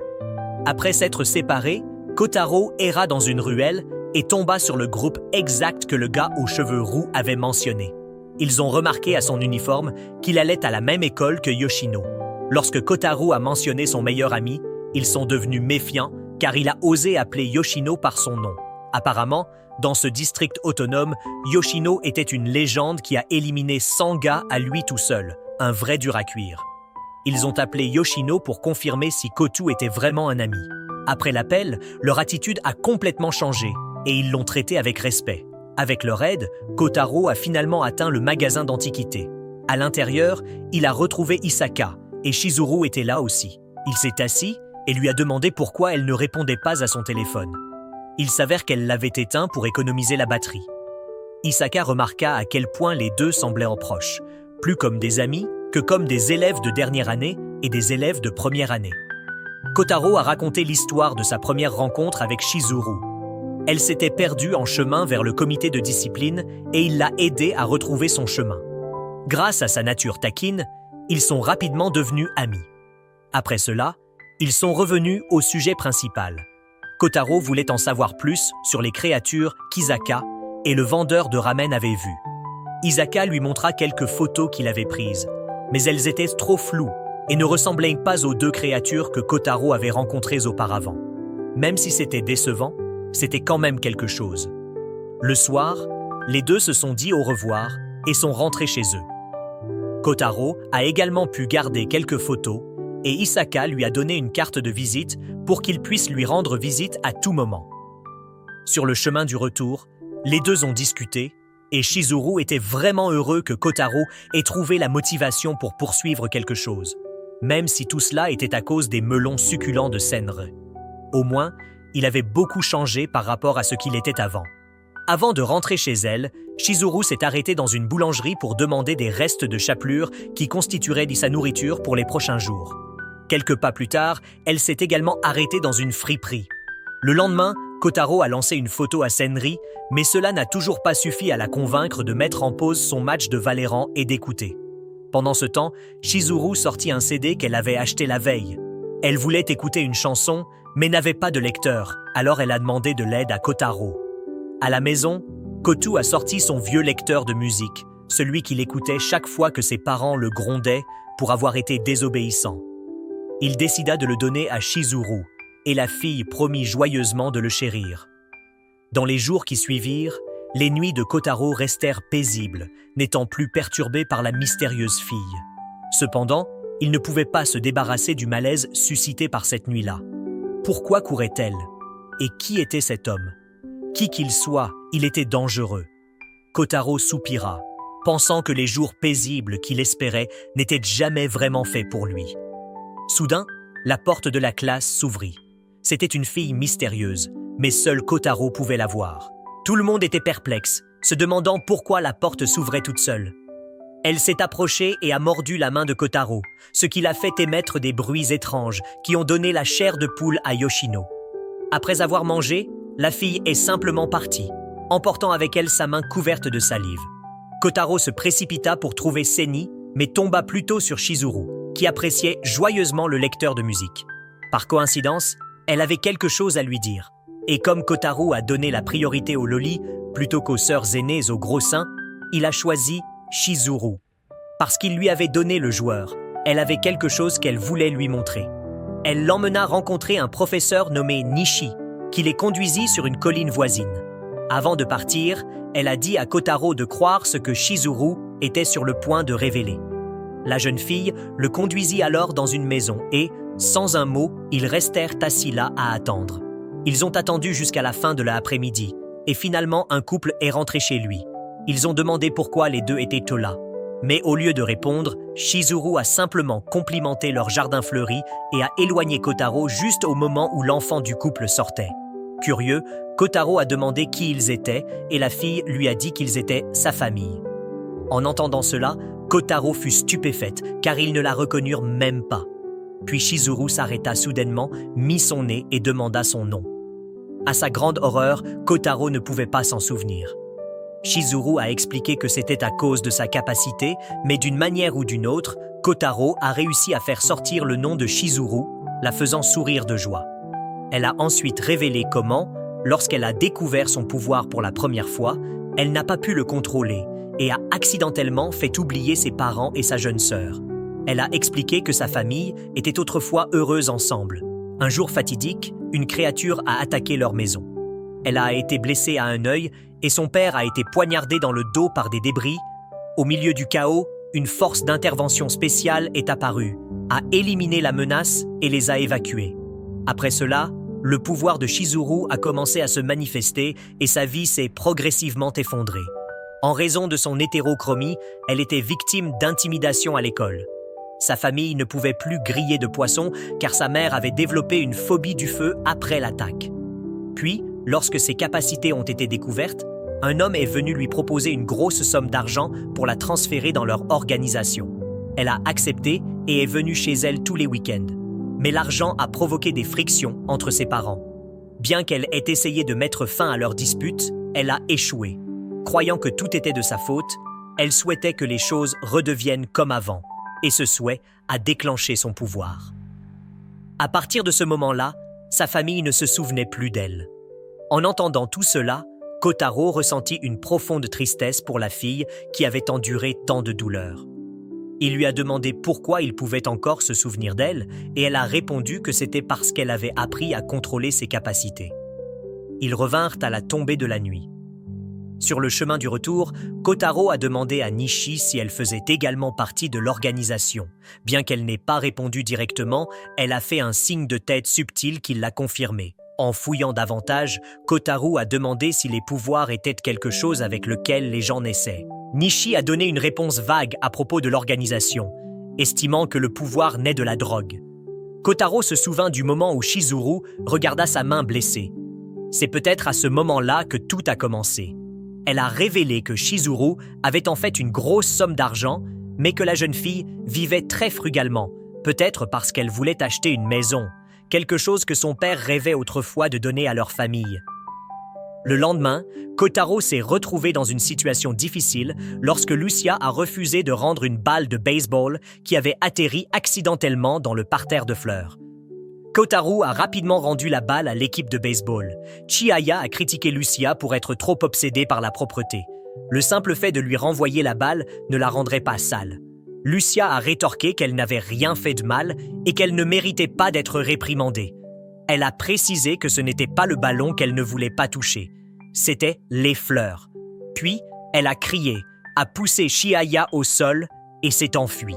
Après s'être séparés, Kotaro erra dans une ruelle et tomba sur le groupe exact que le gars aux cheveux roux avait mentionné. Ils ont remarqué à son uniforme qu'il allait à la même école que Yoshino. Lorsque Kotaro a mentionné son meilleur ami, ils sont devenus méfiants car il a osé appeler Yoshino par son nom. Apparemment, dans ce district autonome, Yoshino était une légende qui a éliminé 100 gars à lui tout seul, un vrai dur à cuire. Ils ont appelé Yoshino pour confirmer si Kotu était vraiment un ami. Après l'appel, leur attitude a complètement changé et ils l'ont traité avec respect. Avec leur aide, Kotaro a finalement atteint le magasin d'antiquités. À l'intérieur, il a retrouvé Isaka et Chizuru était là aussi. Il s'est assis et lui a demandé pourquoi elle ne répondait pas à son téléphone. Il s'avère qu'elle l'avait éteint pour économiser la batterie. Isaka remarqua à quel point les deux semblaient en proches, plus comme des amis que comme des élèves de dernière année et des élèves de première année. Kotaro a raconté l'histoire de sa première rencontre avec Chizuru. Elle s'était perdue en chemin vers le comité de discipline et il l'a aidée à retrouver son chemin. Grâce à sa nature taquine, ils sont rapidement devenus amis. Après cela, ils sont revenus au sujet principal. Kotaro voulait en savoir plus sur les créatures qu'Isaka et le vendeur de ramen avait vues. Isaka lui montra quelques photos qu'il avait prises, mais elles étaient trop floues et ne ressemblaient pas aux deux créatures que Kotaro avait rencontrées auparavant. Même si c'était décevant, c'était quand même quelque chose. Le soir, les deux se sont dit au revoir et sont rentrés chez eux. Kotaro a également pu garder quelques photos et Isaka lui a donné une carte de visite pour qu'il puisse lui rendre visite à tout moment. Sur le chemin du retour, les deux ont discuté et Chizuru était vraiment heureux que Kotaro ait trouvé la motivation pour poursuivre quelque chose, même si tout cela était à cause des melons succulents de Senre. Au moins, il avait beaucoup changé par rapport à ce qu'il était avant. Avant de rentrer chez elle, Chizuru s'est arrêtée dans une boulangerie pour demander des restes de chapelure qui constitueraient sa nourriture pour les prochains jours. Quelques pas plus tard, elle s'est également arrêtée dans une friperie. Le lendemain, Kotaro a lancé une photo à Senri, mais cela n'a toujours pas suffi à la convaincre de mettre en pause son match de Valérant et d'écouter. Pendant ce temps, Chizuru sortit un CD qu'elle avait acheté la veille. Elle voulait écouter une chanson, mais n'avait pas de lecteur, alors elle a demandé de l'aide à Kotaro. À la maison, Kotu a sorti son vieux lecteur de musique, celui qu'il écoutait chaque fois que ses parents le grondaient pour avoir été désobéissant. Il décida de le donner à Chizuru, et la fille promit joyeusement de le chérir. Dans les jours qui suivirent, les nuits de Kotaro restèrent paisibles, n'étant plus perturbées par la mystérieuse fille. Cependant, il ne pouvait pas se débarrasser du malaise suscité par cette nuit-là. Pourquoi courait-elle? Et qui était cet homme? Qui qu'il soit, il était dangereux. Kotaro soupira, pensant que les jours paisibles qu'il espérait n'étaient jamais vraiment faits pour lui. Soudain, la porte de la classe s'ouvrit. C'était une fille mystérieuse, mais seul Kotaro pouvait la voir. Tout le monde était perplexe, se demandant pourquoi la porte s'ouvrait toute seule. Elle s'est approchée et a mordu la main de Kotaro, ce qui l'a fait émettre des bruits étranges qui ont donné la chair de poule à Yoshino. Après avoir mangé, la fille est simplement partie, emportant avec elle sa main couverte de salive. Kotaro se précipita pour trouver Seni, mais tomba plutôt sur Chizuru, qui appréciait joyeusement le lecteur de musique. Par coïncidence, elle avait quelque chose à lui dire. Et comme Kotaro a donné la priorité aux lolis plutôt qu'aux sœurs aînées aux gros seins, il a choisi Chizuru. Parce qu'il lui avait donné le joueur, elle avait quelque chose qu'elle voulait lui montrer. Elle l'emmena rencontrer un professeur nommé Nishi, qui les conduisit sur une colline voisine. Avant de partir, elle a dit à Kotaro de croire ce que Chizuru était sur le point de révéler. La jeune fille le conduisit alors dans une maison et, sans un mot, ils restèrent assis là à attendre. Ils ont attendu jusqu'à la fin de l'après-midi, et finalement un couple est rentré chez lui. Ils ont demandé pourquoi les deux étaient là. Mais au lieu de répondre, Chizuru a simplement complimenté leur jardin fleuri et a éloigné Kotaro juste au moment où l'enfant du couple sortait. Curieux, Kotaro a demandé qui ils étaient et la fille lui a dit qu'ils étaient sa famille. En entendant cela, Kotaro fut stupéfaite car ils ne la reconnurent même pas. Puis Chizuru s'arrêta soudainement, mit son nez et demanda son nom. À sa grande horreur, Kotaro ne pouvait pas s'en souvenir. Chizuru a expliqué que c'était à cause de sa capacité, mais d'une manière ou d'une autre, Kotaro a réussi à faire sortir le nom de Chizuru, la faisant sourire de joie. Elle a ensuite révélé comment, lorsqu'elle a découvert son pouvoir pour la première fois, elle n'a pas pu le contrôler et a accidentellement fait oublier ses parents et sa jeune sœur. Elle a expliqué que sa famille était autrefois heureuse ensemble. Un jour fatidique, une créature a attaqué leur maison. Elle a été blessée à un œil et son père a été poignardé dans le dos par des débris. Au milieu du chaos, une force d'intervention spéciale est apparue, a éliminé la menace et les a évacués. Après cela, le pouvoir de Chizuru a commencé à se manifester et sa vie s'est progressivement effondrée. En raison de son hétérochromie, elle était victime d'intimidation à l'école. Sa famille ne pouvait plus griller de poisson car sa mère avait développé une phobie du feu après l'attaque. Puis, lorsque ses capacités ont été découvertes, un homme est venu lui proposer une grosse somme d'argent pour la transférer dans leur organisation. Elle a accepté et est venue chez elle tous les week-ends. Mais l'argent a provoqué des frictions entre ses parents. Bien qu'elle ait essayé de mettre fin à leur dispute, elle a échoué. Croyant que tout était de sa faute, elle souhaitait que les choses redeviennent comme avant, et ce souhait a déclenché son pouvoir. À partir de ce moment-là, sa famille ne se souvenait plus d'elle. En entendant tout cela, Kotaro ressentit une profonde tristesse pour la fille qui avait enduré tant de douleurs. Il lui a demandé pourquoi il pouvait encore se souvenir d'elle et elle a répondu que c'était parce qu'elle avait appris à contrôler ses capacités. Ils revinrent à la tombée de la nuit. Sur le chemin du retour, Kotaro a demandé à Nishi si elle faisait également partie de l'organisation. Bien qu'elle n'ait pas répondu directement, elle a fait un signe de tête subtil qui l'a confirmé. En fouillant davantage, Kotaro a demandé si les pouvoirs étaient quelque chose avec lequel les gens naissaient. Nishi a donné une réponse vague à propos de l'organisation, estimant que le pouvoir naît de la drogue. Kotaro se souvint du moment où Chizuru regarda sa main blessée. C'est peut-être à ce moment-là que tout a commencé. Elle a révélé que Chizuru avait en fait une grosse somme d'argent, mais que la jeune fille vivait très frugalement, peut-être parce qu'elle voulait acheter une maison, quelque chose que son père rêvait autrefois de donner à leur famille. Le lendemain, Kotaro s'est retrouvé dans une situation difficile lorsque Lucia a refusé de rendre une balle de baseball qui avait atterri accidentellement dans le parterre de fleurs. Kotaro a rapidement rendu la balle à l'équipe de baseball. Chihaya a critiqué Lucia pour être trop obsédée par la propreté. Le simple fait de lui renvoyer la balle ne la rendrait pas sale. Lucia a rétorqué qu'elle n'avait rien fait de mal et qu'elle ne méritait pas d'être réprimandée. Elle a précisé que ce n'était pas le ballon qu'elle ne voulait pas toucher. C'était les fleurs. Puis, elle a crié, a poussé Chihaya au sol et s'est enfuie.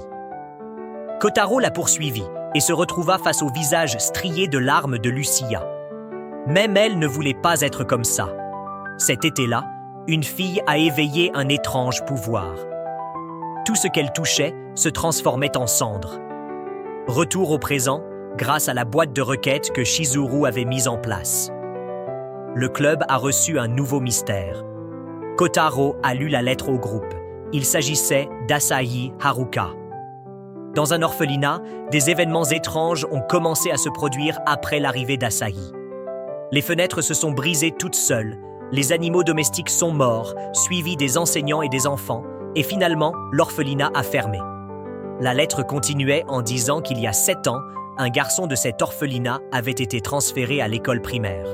Kotaro la poursuivit et se retrouva face au visage strié de larmes de Lucia. Même elle ne voulait pas être comme ça. Cet été-là, une fille a éveillé un étrange pouvoir. Tout ce qu'elle touchait se transformait en cendres. Retour au présent, grâce à la boîte de requêtes que Chizuru avait mise en place. Le club a reçu un nouveau mystère. Kotaro a lu la lettre au groupe. Il s'agissait d'Asahi Haruka. Dans un orphelinat, des événements étranges ont commencé à se produire après l'arrivée d'Asahi. Les fenêtres se sont brisées toutes seules, les animaux domestiques sont morts, suivis des enseignants et des enfants, et finalement, l'orphelinat a fermé. La lettre continuait en disant qu'il y a 7 ans, un garçon de cet orphelinat avait été transféré à l'école primaire.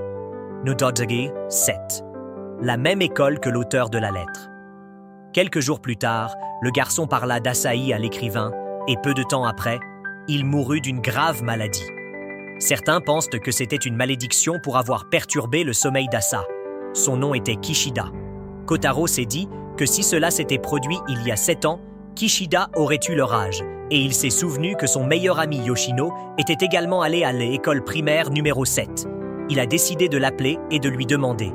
Nododage 7. La même école que l'auteur de la lettre. Quelques jours plus tard, le garçon parla d'Asahi à l'écrivain, et peu de temps après, il mourut d'une grave maladie. Certains pensent que c'était une malédiction pour avoir perturbé le sommeil d'Asa. Son nom était Kishida. Kotaro s'est dit que si cela s'était produit il y a 7 ans, Kishida aurait eu leur âge, et il s'est souvenu que son meilleur ami Yoshino était également allé à l'école primaire numéro 7. Il a décidé de l'appeler et de lui demander.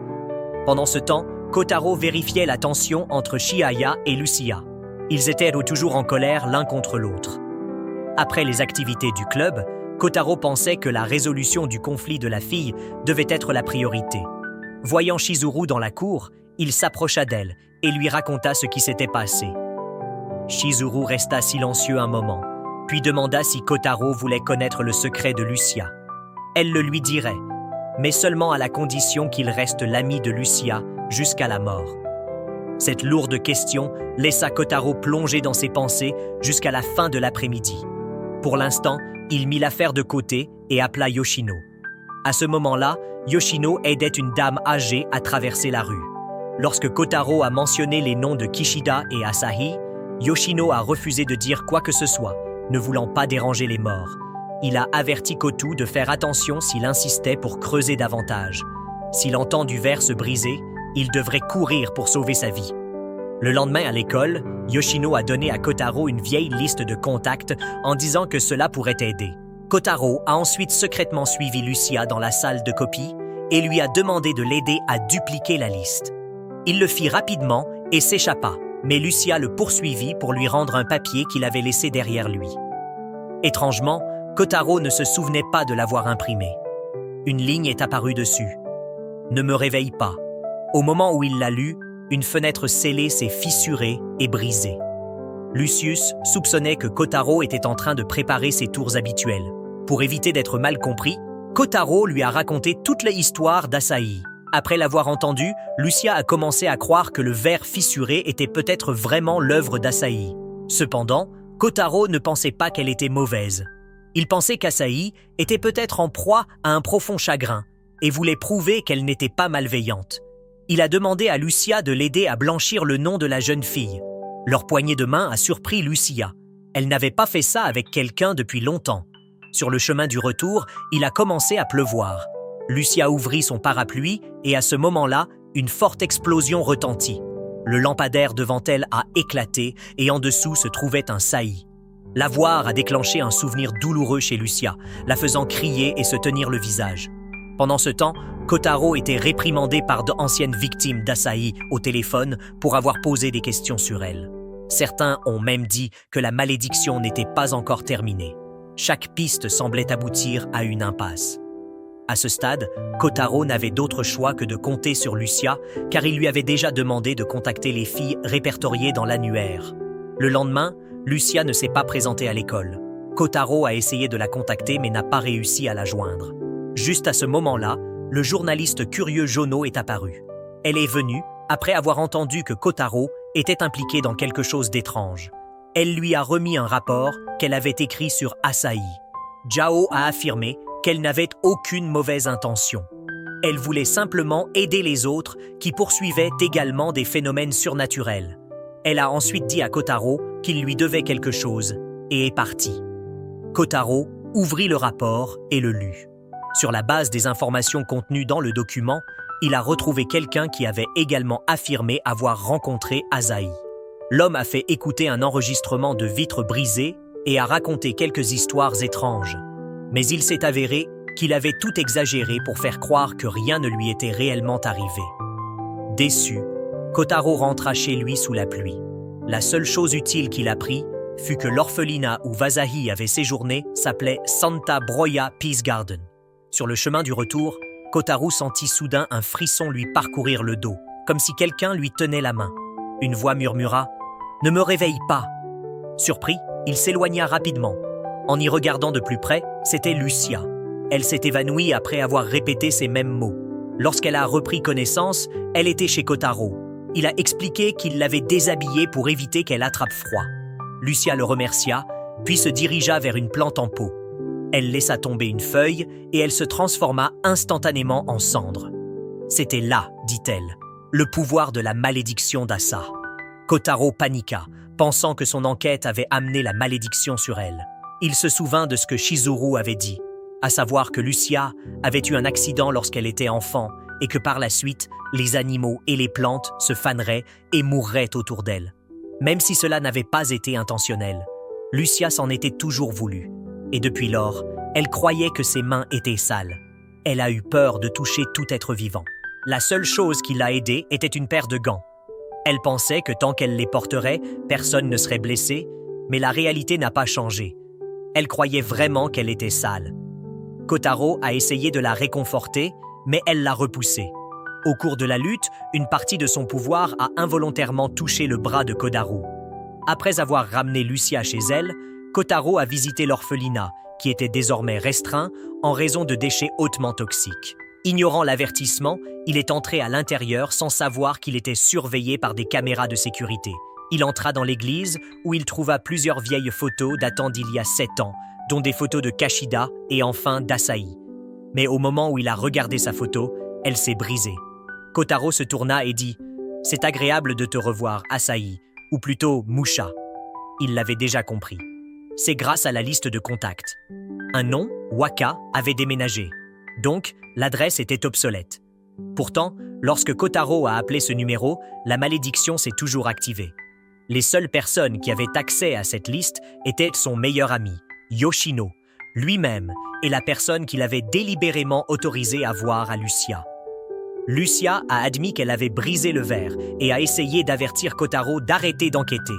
Pendant ce temps, Kotaro vérifiait la tension entre Chihaya et Lucia. Ils étaient toujours en colère l'un contre l'autre. Après les activités du club, Kotaro pensait que la résolution du conflit de la fille devait être la priorité. Voyant Chizuru dans la cour, il s'approcha d'elle et lui raconta ce qui s'était passé. Chizuru resta silencieux un moment, puis demanda si Kotaro voulait connaître le secret de Lucia. Elle le lui dirait, mais seulement à la condition qu'il reste l'ami de Lucia jusqu'à la mort. Cette lourde question laissa Kotaro plonger dans ses pensées jusqu'à la fin de l'après-midi. Pour l'instant, il mit l'affaire de côté et appela Yoshino. À ce moment-là, Yoshino aidait une dame âgée à traverser la rue. Lorsque Kotaro a mentionné les noms de Kishida et Asahi, Yoshino a refusé de dire quoi que ce soit, ne voulant pas déranger les morts. Il a averti Kotu de faire attention s'il insistait pour creuser davantage. S'il entend du verre se briser, il devrait courir pour sauver sa vie. Le lendemain à l'école, Yoshino a donné à Kotaro une vieille liste de contacts en disant que cela pourrait aider. Kotaro a ensuite secrètement suivi Lucia dans la salle de copie et lui a demandé de l'aider à dupliquer la liste. Il le fit rapidement et s'échappa, mais Lucia le poursuivit pour lui rendre un papier qu'il avait laissé derrière lui. Étrangement, Kotaro ne se souvenait pas de l'avoir imprimé. Une ligne est apparue dessus. « Ne me réveille pas ». Au moment où il l'a lu, une fenêtre scellée s'est fissurée et brisée. Lucius soupçonnait que Kotaro était en train de préparer ses tours habituels. Pour éviter d'être mal compris, Kotaro lui a raconté toute l'histoire d'Asahi. Après l'avoir entendu, Lucia a commencé à croire que le verre fissuré était peut-être vraiment l'œuvre d'Asahi. Cependant, Kotaro ne pensait pas qu'elle était mauvaise. Il pensait qu'Asahi était peut-être en proie à un profond chagrin et voulait prouver qu'elle n'était pas malveillante. Il a demandé à Lucia de l'aider à blanchir le nom de la jeune fille. Leur poignée de main a surpris Lucia. Elle n'avait pas fait ça avec quelqu'un depuis longtemps. Sur le chemin du retour, il a commencé à pleuvoir. Lucia ouvrit son parapluie et à ce moment-là, une forte explosion retentit. Le lampadaire devant elle a éclaté et en dessous se trouvait un saillie. La voir a déclenché un souvenir douloureux chez Lucia, la faisant crier et se tenir le visage. Pendant ce temps, Kotaro était réprimandé par d'anciennes victimes d'Asahi au téléphone pour avoir posé des questions sur elle. Certains ont même dit que la malédiction n'était pas encore terminée. Chaque piste semblait aboutir à une impasse. À ce stade, Kotaro n'avait d'autre choix que de compter sur Lucia, car il lui avait déjà demandé de contacter les filles répertoriées dans l'annuaire. Le lendemain, Lucia ne s'est pas présentée à l'école. Kotaro a essayé de la contacter mais n'a pas réussi à la joindre. Juste à ce moment-là, le journaliste curieux Jono est apparu. Elle est venue après avoir entendu que Kotaro était impliqué dans quelque chose d'étrange. Elle lui a remis un rapport qu'elle avait écrit sur Asahi. Jao a affirmé qu'elle n'avait aucune mauvaise intention. Elle voulait simplement aider les autres qui poursuivaient également des phénomènes surnaturels. Elle a ensuite dit à Kotaro qu'il lui devait quelque chose et est partie. Kotaro ouvrit le rapport et le lut. Sur la base des informations contenues dans le document, il a retrouvé quelqu'un qui avait également affirmé avoir rencontré Asahi. L'homme a fait écouter un enregistrement de vitres brisées et a raconté quelques histoires étranges. Mais il s'est avéré qu'il avait tout exagéré pour faire croire que rien ne lui était réellement arrivé. Déçu, Kotaro rentra chez lui sous la pluie. La seule chose utile qu'il apprit fut que l'orphelinat où Vasahi avait séjourné s'appelait Santa Broya Peace Garden. Sur le chemin du retour, Kotaro sentit soudain un frisson lui parcourir le dos, comme si quelqu'un lui tenait la main. Une voix murmura « Ne me réveille pas !» Surpris, il s'éloigna rapidement. En y regardant de plus près, c'était Lucia. Elle s'est évanouie après avoir répété ces mêmes mots. Lorsqu'elle a repris connaissance, elle était chez Kotaro. Il a expliqué qu'il l'avait déshabillée pour éviter qu'elle attrape froid. Lucia le remercia, puis se dirigea vers une plante en pot. Elle laissa tomber une feuille et elle se transforma instantanément en cendre. C'était là, dit-elle, le pouvoir de la malédiction d'Asa. Kotaro paniqua, pensant que son enquête avait amené la malédiction sur elle. Il se souvint de ce que Shizuru avait dit, à savoir que Lucia avait eu un accident lorsqu'elle était enfant et que par la suite, les animaux et les plantes se faneraient et mourraient autour d'elle. Même si cela n'avait pas été intentionnel, Lucia s'en était toujours voulu. Et depuis lors, elle croyait que ses mains étaient sales. Elle a eu peur de toucher tout être vivant. La seule chose qui l'a aidée était une paire de gants. Elle pensait que tant qu'elle les porterait, personne ne serait blessé, mais la réalité n'a pas changé. Elle croyait vraiment qu'elle était sale. Kotaro a essayé de la réconforter, mais elle l'a repoussée. Au cours de la lutte, une partie de son pouvoir a involontairement touché le bras de Kotaro. Après avoir ramené Lucia chez elle, Kotaro a visité l'orphelinat, qui était désormais restreint en raison de déchets hautement toxiques. Ignorant l'avertissement, il est entré à l'intérieur sans savoir qu'il était surveillé par des caméras de sécurité. Il entra dans l'église où il trouva plusieurs vieilles photos datant d'il y a 7 ans, dont des photos de Kashida et enfin d'Asahi. Mais au moment où il a regardé sa photo, elle s'est brisée. Kotaro se tourna et dit « C'est agréable de te revoir, Asahi, ou plutôt Musha. » Il l'avait déjà compris. C'est grâce à la liste de contacts. Un nom, Waka, avait déménagé. Donc, l'adresse était obsolète. Pourtant, lorsque Kotaro a appelé ce numéro, la malédiction s'est toujours activée. Les seules personnes qui avaient accès à cette liste étaient son meilleur ami, Yoshino, lui-même, et la personne qu'il avait délibérément autorisé à voir à Lucia. Lucia a admis qu'elle avait brisé le verre et a essayé d'avertir Kotaro d'arrêter d'enquêter.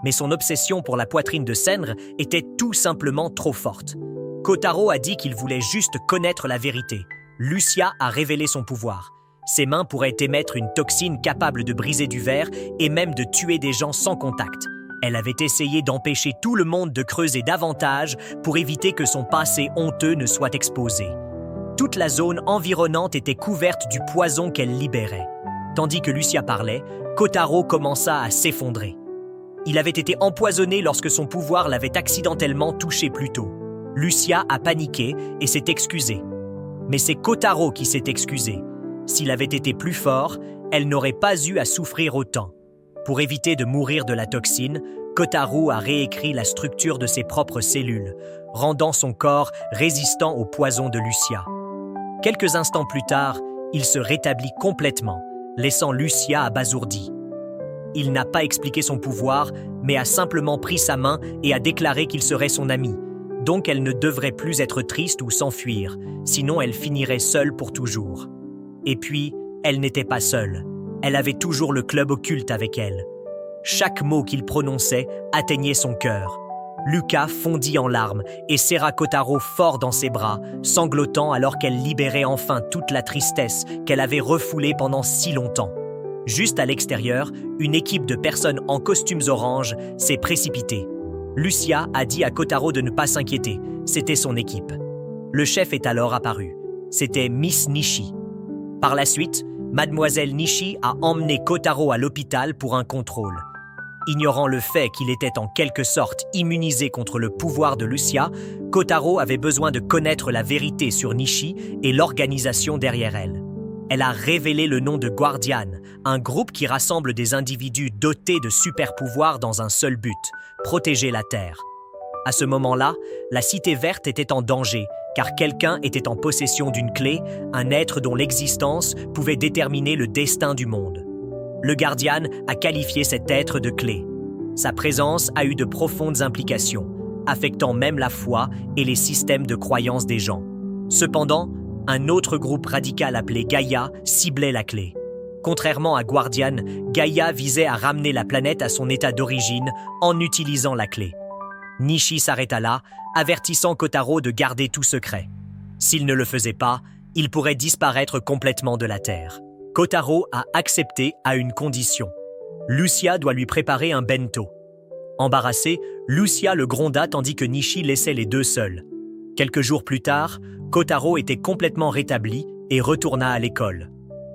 Mais son obsession pour la poitrine de Senre était tout simplement trop forte. Kotaro a dit qu'il voulait juste connaître la vérité. Lucia a révélé son pouvoir. Ses mains pourraient émettre une toxine capable de briser du verre et même de tuer des gens sans contact. Elle avait essayé d'empêcher tout le monde de creuser davantage pour éviter que son passé honteux ne soit exposé. Toute la zone environnante était couverte du poison qu'elle libérait. Tandis que Lucia parlait, Kotaro commença à s'effondrer. Il avait été empoisonné lorsque son pouvoir l'avait accidentellement touché plus tôt. Lucia a paniqué et s'est excusée. Mais c'est Kotaro qui s'est excusé. S'il avait été plus fort, elle n'aurait pas eu à souffrir autant. Pour éviter de mourir de la toxine, Kotaro a réécrit la structure de ses propres cellules, rendant son corps résistant au poison de Lucia. Quelques instants plus tard, il se rétablit complètement, laissant Lucia abasourdie. Il n'a pas expliqué son pouvoir, mais a simplement pris sa main et a déclaré qu'il serait son ami. Donc elle ne devrait plus être triste ou s'enfuir, sinon elle finirait seule pour toujours. Et puis, elle n'était pas seule. Elle avait toujours le club occulte avec elle. Chaque mot qu'il prononçait atteignait son cœur. Luca fondit en larmes et serra Kotaro fort dans ses bras, sanglotant alors qu'elle libérait enfin toute la tristesse qu'elle avait refoulée pendant si longtemps. Juste à l'extérieur, une équipe de personnes en costumes oranges s'est précipitée. Lucia a dit à Kotaro de ne pas s'inquiéter, c'était son équipe. Le chef est alors apparu. C'était Miss Nishi. Par la suite, Mademoiselle Nishi a emmené Kotaro à l'hôpital pour un contrôle. Ignorant le fait qu'il était en quelque sorte immunisé contre le pouvoir de Lucia, Kotaro avait besoin de connaître la vérité sur Nishi et l'organisation derrière elle. Elle a révélé le nom de Guardian, un groupe qui rassemble des individus dotés de super-pouvoirs dans un seul but, protéger la Terre. À ce moment-là, la Cité Verte était en danger car quelqu'un était en possession d'une clé, un être dont l'existence pouvait déterminer le destin du monde. Le Guardian a qualifié cet être de clé. Sa présence a eu de profondes implications, affectant même la foi et les systèmes de croyance des gens. Cependant, un autre groupe radical appelé Gaïa ciblait la clé. Contrairement à Guardian, Gaïa visait à ramener la planète à son état d'origine en utilisant la clé. Nishi s'arrêta là, avertissant Kotaro de garder tout secret. S'il ne le faisait pas, il pourrait disparaître complètement de la Terre. Kotaro a accepté à une condition. Lucia doit lui préparer un bento. Embarrassée, Lucia le gronda tandis que Nishi laissait les deux seuls. Quelques jours plus tard, Kotaro était complètement rétabli et retourna à l'école.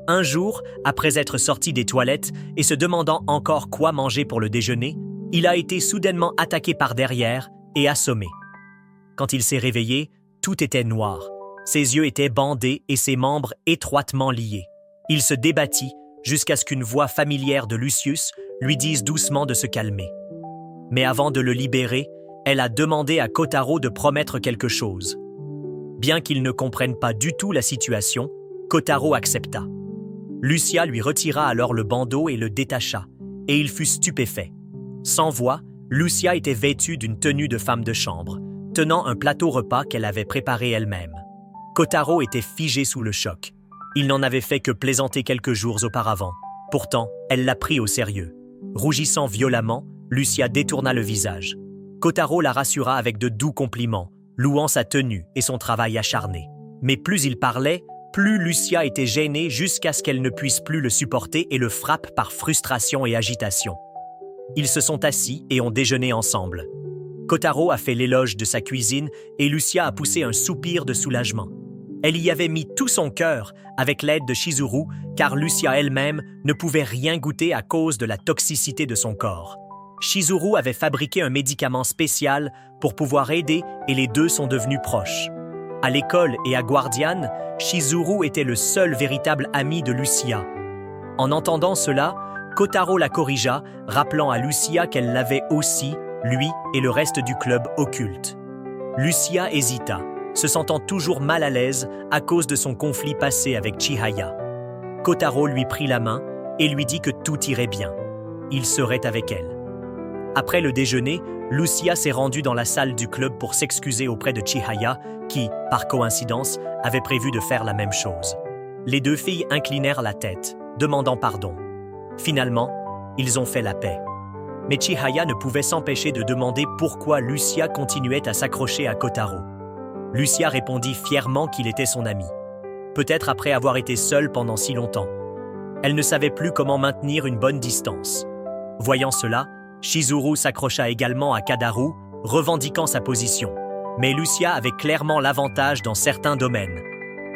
Un jour, après être sorti des toilettes et se demandant encore quoi manger pour le déjeuner, il a été soudainement attaqué par derrière et assommé. Quand il s'est réveillé, tout était noir. Ses yeux étaient bandés et ses membres étroitement liés. Il se débattit jusqu'à ce qu'une voix familière de Lucius lui dise doucement de se calmer. Mais avant de le libérer, elle a demandé à Kotaro de promettre quelque chose. Bien qu'il ne comprenne pas du tout la situation, Kotaro accepta. Lucia lui retira alors le bandeau et le détacha, et il fut stupéfait. Sans voix, Lucia était vêtue d'une tenue de femme de chambre, tenant un plateau repas qu'elle avait préparé elle-même. Kotaro était figé sous le choc. Il n'en avait fait que plaisanter quelques jours auparavant. Pourtant, elle l'a pris au sérieux. Rougissant violemment, Lucia détourna le visage. Kotaro la rassura avec de doux compliments, louant sa tenue et son travail acharné. Mais plus il parlait, plus Lucia était gênée jusqu'à ce qu'elle ne puisse plus le supporter et le frappe par frustration et agitation. Ils se sont assis et ont déjeuné ensemble. Kotaro a fait l'éloge de sa cuisine et Lucia a poussé un soupir de soulagement. Elle y avait mis tout son cœur avec l'aide de Chizuru, car Lucia elle-même ne pouvait rien goûter à cause de la toxicité de son corps. Chizuru avait fabriqué un médicament spécial pour pouvoir aider et les deux sont devenus proches. À l'école et à Guardian, Chizuru était le seul véritable ami de Lucia. En entendant cela, Kotaro la corrigea, rappelant à Lucia qu'elle l'avait aussi, lui et le reste du club occulte. Lucia hésita, se sentant toujours mal à l'aise à cause de son conflit passé avec Chihaya. Kotaro lui prit la main et lui dit que tout irait bien. Il serait avec elle. Après le déjeuner, Lucia s'est rendue dans la salle du club pour s'excuser auprès de Chihaya, qui, par coïncidence, avait prévu de faire la même chose. Les deux filles inclinèrent la tête, demandant pardon. Finalement, ils ont fait la paix. Mais Chihaya ne pouvait s'empêcher de demander pourquoi Lucia continuait à s'accrocher à Kotaro. Lucia répondit fièrement qu'il était son ami. Peut-être après avoir été seule pendant si longtemps. Elle ne savait plus comment maintenir une bonne distance. Voyant cela, Chizuru s'accrocha également à Kadaru, revendiquant sa position. Mais Lucia avait clairement l'avantage dans certains domaines.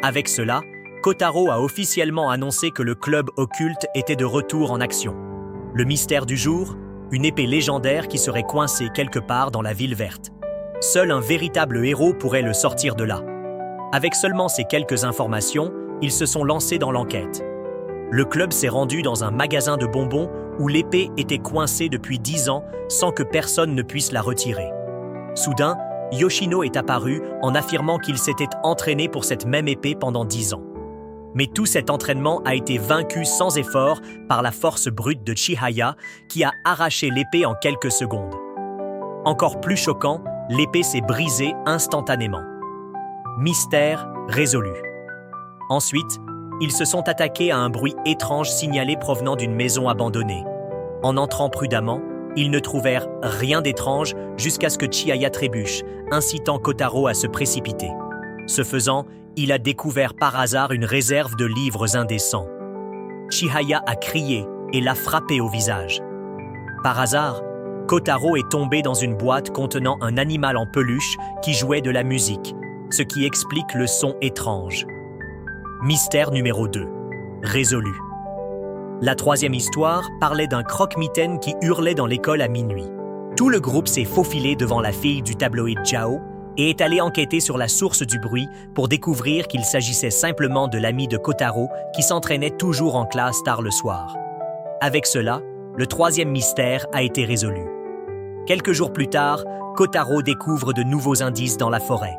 Avec cela, Kotaro a officiellement annoncé que le club occulte était de retour en action. Le mystère du jour, une épée légendaire qui serait coincée quelque part dans la ville verte. Seul un véritable héros pourrait le sortir de là. Avec seulement ces quelques informations, ils se sont lancés dans l'enquête. Le club s'est rendu dans un magasin de bonbons où l'épée était coincée depuis 10 ans sans que personne ne puisse la retirer. Soudain, Yoshino est apparu en affirmant qu'il s'était entraîné pour cette même épée pendant 10 ans. Mais tout cet entraînement a été vaincu sans effort par la force brute de Chihaya qui a arraché l'épée en quelques secondes. Encore plus choquant, l'épée s'est brisée instantanément. Mystère résolu. Ensuite, ils se sont attaqués à un bruit étrange signalé provenant d'une maison abandonnée. En entrant prudemment, ils ne trouvèrent rien d'étrange jusqu'à ce que Chihaya trébuche, incitant Kotaro à se précipiter. Ce faisant, il a découvert par hasard une réserve de livres indécents. Chihaya a crié et l'a frappé au visage. Par hasard, Kotaro est tombé dans une boîte contenant un animal en peluche qui jouait de la musique, ce qui explique le son étrange. Mystère numéro 2. Résolu. La troisième histoire parlait d'un croque-mitaine qui hurlait dans l'école à minuit. Tout le groupe s'est faufilé devant la fille du tabloïd Jao et est allé enquêter sur la source du bruit pour découvrir qu'il s'agissait simplement de l'ami de Kotaro qui s'entraînait toujours en classe tard le soir. Avec cela, le troisième mystère a été résolu. Quelques jours plus tard, Kotaro découvre de nouveaux indices dans la forêt.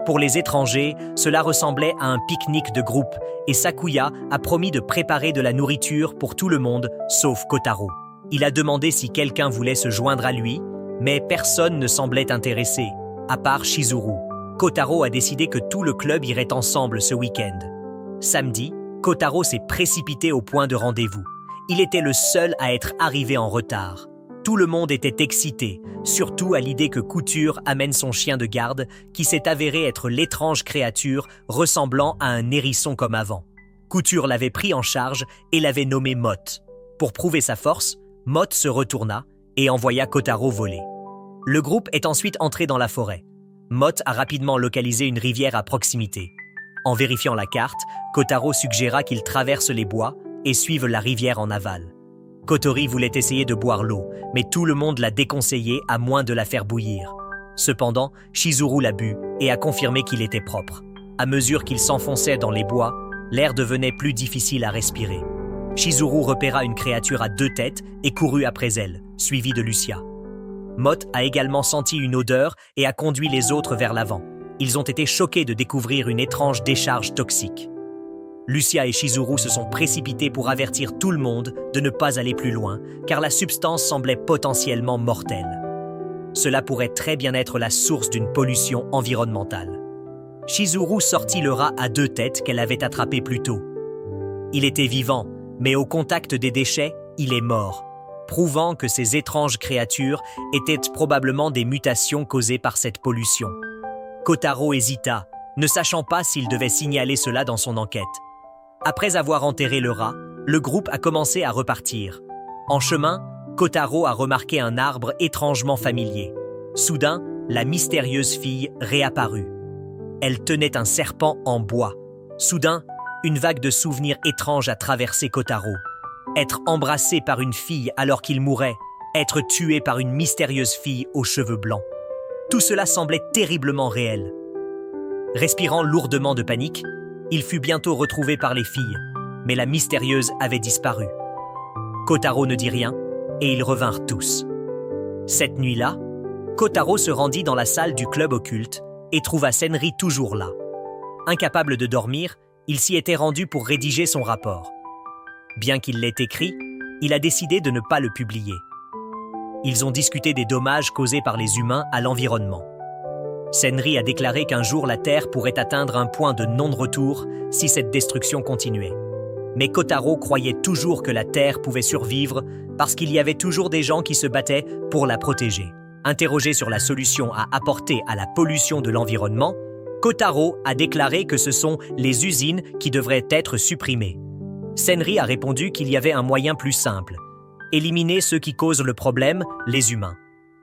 Pour les étrangers, cela ressemblait à un pique-nique de groupe et Sakuya a promis de préparer de la nourriture pour tout le monde, sauf Kotaro. Il a demandé si quelqu'un voulait se joindre à lui, mais personne ne semblait intéressé, à part Shizuru. Kotaro a décidé que tout le club irait ensemble ce week-end. Samedi, Kotaro s'est précipité au point de rendez-vous. Il était le seul à être arrivé en retard. Tout le monde était excité, surtout à l'idée que Couture amène son chien de garde, qui s'est avéré être l'étrange créature ressemblant à un hérisson comme avant. Couture l'avait pris en charge et l'avait nommé Mott. Pour prouver sa force, Mott se retourna et envoya Kotaro voler. Le groupe est ensuite entré dans la forêt. Mott a rapidement localisé une rivière à proximité. En vérifiant la carte, Kotaro suggéra qu'ils traversent les bois et suivent la rivière en aval. Kotori voulait essayer de boire l'eau, mais tout le monde l'a déconseillé à moins de la faire bouillir. Cependant, Shizuru l'a bu et a confirmé qu'il était propre. À mesure qu'il s'enfonçait dans les bois, l'air devenait plus difficile à respirer. Shizuru repéra une créature à 2 têtes et courut après elle, suivie de Lucia. Mott a également senti une odeur et a conduit les autres vers l'avant. Ils ont été choqués de découvrir une étrange décharge toxique. Lucia et Shizuru se sont précipités pour avertir tout le monde de ne pas aller plus loin, car la substance semblait potentiellement mortelle. Cela pourrait très bien être la source d'une pollution environnementale. Shizuru sortit le rat à 2 têtes qu'elle avait attrapé plus tôt. Il était vivant, mais au contact des déchets, il est mort, prouvant que ces étranges créatures étaient probablement des mutations causées par cette pollution. Kotaro hésita, ne sachant pas s'il devait signaler cela dans son enquête. Après avoir enterré le rat, le groupe a commencé à repartir. En chemin, Kotaro a remarqué un arbre étrangement familier. Soudain, la mystérieuse fille réapparut. Elle tenait un serpent en bois. Soudain, une vague de souvenirs étranges a traversé Kotaro. Être embrassé par une fille alors qu'il mourait, être tué par une mystérieuse fille aux cheveux blancs. Tout cela semblait terriblement réel. Respirant lourdement de panique, il fut bientôt retrouvé par les filles, mais la mystérieuse avait disparu. Kotaro ne dit rien, et ils revinrent tous. Cette nuit-là, Kotaro se rendit dans la salle du club occulte et trouva Senri toujours là. Incapable de dormir, il s'y était rendu pour rédiger son rapport. Bien qu'il l'ait écrit, il a décidé de ne pas le publier. Ils ont discuté des dommages causés par les humains à l'environnement. Senri a déclaré qu'un jour la Terre pourrait atteindre un point de non-retour si cette destruction continuait. Mais Kotaro croyait toujours que la Terre pouvait survivre parce qu'il y avait toujours des gens qui se battaient pour la protéger. Interrogé sur la solution à apporter à la pollution de l'environnement, Kotaro a déclaré que ce sont les usines qui devraient être supprimées. Senri a répondu qu'il y avait un moyen plus simple, éliminer ceux qui causent le problème, les humains.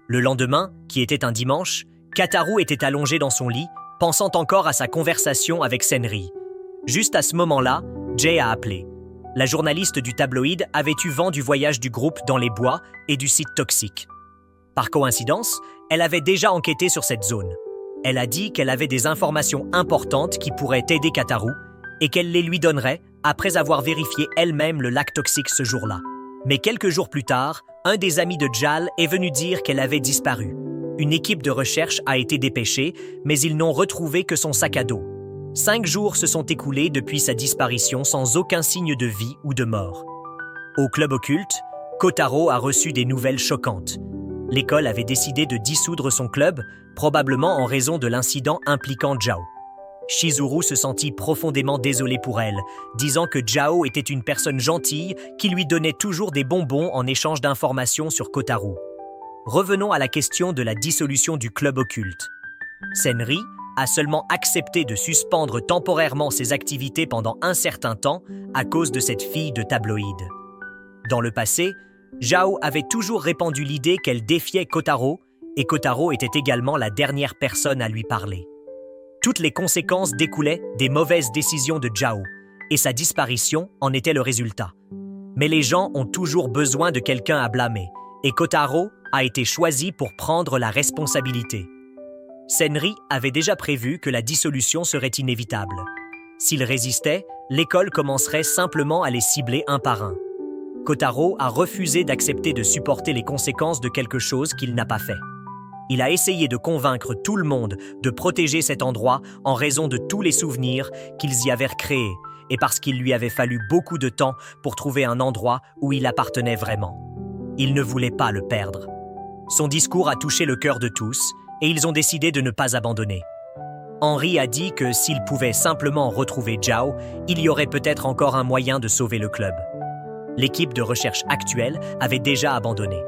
Le lendemain, qui était un dimanche, Kataru était allongé dans son lit, pensant encore à sa conversation avec Senri. Juste à ce moment-là, Jay a appelé. La journaliste du tabloïd avait eu vent du voyage du groupe dans les bois et du site toxique. Par coïncidence, elle avait déjà enquêté sur cette zone. Elle a dit qu'elle avait des informations importantes qui pourraient aider Kataru et qu'elle les lui donnerait après avoir vérifié elle-même le lac toxique ce jour-là. Mais quelques jours plus tard, un des amis de Jal est venu dire qu'elle avait disparu. Une équipe de recherche a été dépêchée, mais ils n'ont retrouvé que son sac à dos. 5 jours se sont écoulés depuis sa disparition sans aucun signe de vie ou de mort. Au club occulte, Kotaro a reçu des nouvelles choquantes. L'école avait décidé de dissoudre son club, probablement en raison de l'incident impliquant Jao. Shizuru se sentit profondément désolé pour elle, disant que Jao était une personne gentille qui lui donnait toujours des bonbons en échange d'informations sur Kotaro. Revenons à la question de la dissolution du club occulte. Senri a seulement accepté de suspendre temporairement ses activités pendant un certain temps à cause de cette fille de tabloïd. Dans le passé, Jao avait toujours répandu l'idée qu'elle défiait Kotaro, et Kotaro était également la dernière personne à lui parler. Toutes les conséquences découlaient des mauvaises décisions de Jao, et sa disparition en était le résultat. Mais les gens ont toujours besoin de quelqu'un à blâmer, et Kotaro a été choisi pour prendre la responsabilité. Senri avait déjà prévu que la dissolution serait inévitable. S'il résistait, l'école commencerait simplement à les cibler un par un. Kotaro a refusé d'accepter de supporter les conséquences de quelque chose qu'il n'a pas fait. Il a essayé de convaincre tout le monde de protéger cet endroit en raison de tous les souvenirs qu'ils y avaient créés et parce qu'il lui avait fallu beaucoup de temps pour trouver un endroit où il appartenait vraiment. Il ne voulait pas le perdre. Son discours a touché le cœur de tous et ils ont décidé de ne pas abandonner. Henry a dit que s'il pouvait simplement retrouver Zhao, il y aurait peut-être encore un moyen de sauver le club. L'équipe de recherche actuelle avait déjà abandonné.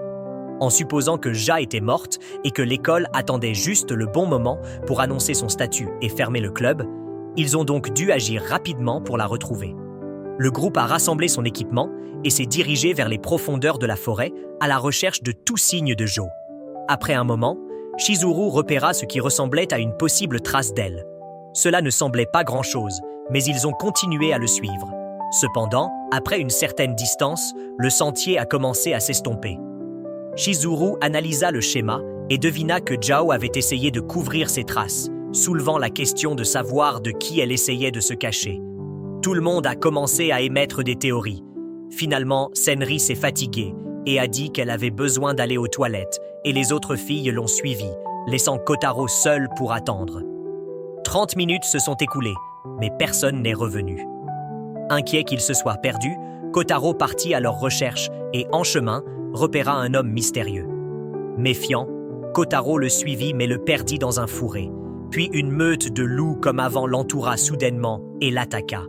En supposant que Ja était morte et que l'école attendait juste le bon moment pour annoncer son statut et fermer le club, ils ont donc dû agir rapidement pour la retrouver. Le groupe a rassemblé son équipement et s'est dirigé vers les profondeurs de la forêt à la recherche de tout signe de Jo. Après un moment, Chizuru repéra ce qui ressemblait à une possible trace d'aile. Cela ne semblait pas grand-chose, mais ils ont continué à le suivre. Cependant, après une certaine distance, le sentier a commencé à s'estomper. Chizuru analysa le schéma et devina que Zhao avait essayé de couvrir ses traces, soulevant la question de savoir de qui elle essayait de se cacher. Tout le monde a commencé à émettre des théories. Finalement, Senri s'est fatiguée et a dit qu'elle avait besoin d'aller aux toilettes, et les autres filles l'ont suivie, laissant Kotaro seul pour attendre. 30 minutes se sont écoulées, mais personne n'est revenu. Inquiet qu'il se soit perdu, Kotaro partit à leur recherche et, en chemin, repéra un homme mystérieux. Méfiant, Kotaro le suivit mais le perdit dans un fourré. Puis une meute de loups comme avant l'entoura soudainement et l'attaqua.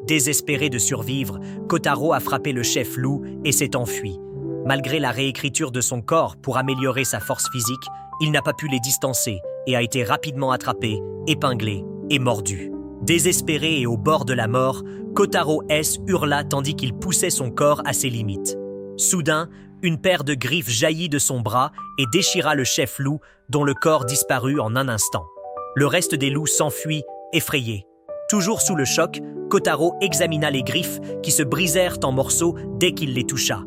Désespéré de survivre, Kotaro a frappé le chef loup et s'est enfui. Malgré la réécriture de son corps pour améliorer sa force physique, il n'a pas pu les distancer et a été rapidement attrapé, épinglé et mordu. Désespéré et au bord de la mort, Kotaro S hurla tandis qu'il poussait son corps à ses limites. Soudain, une paire de griffes jaillit de son bras et déchira le chef loup, dont le corps disparut en un instant. Le reste des loups s'enfuit, effrayés. Toujours sous le choc, Kotaro examina les griffes qui se brisèrent en morceaux dès qu'il les toucha.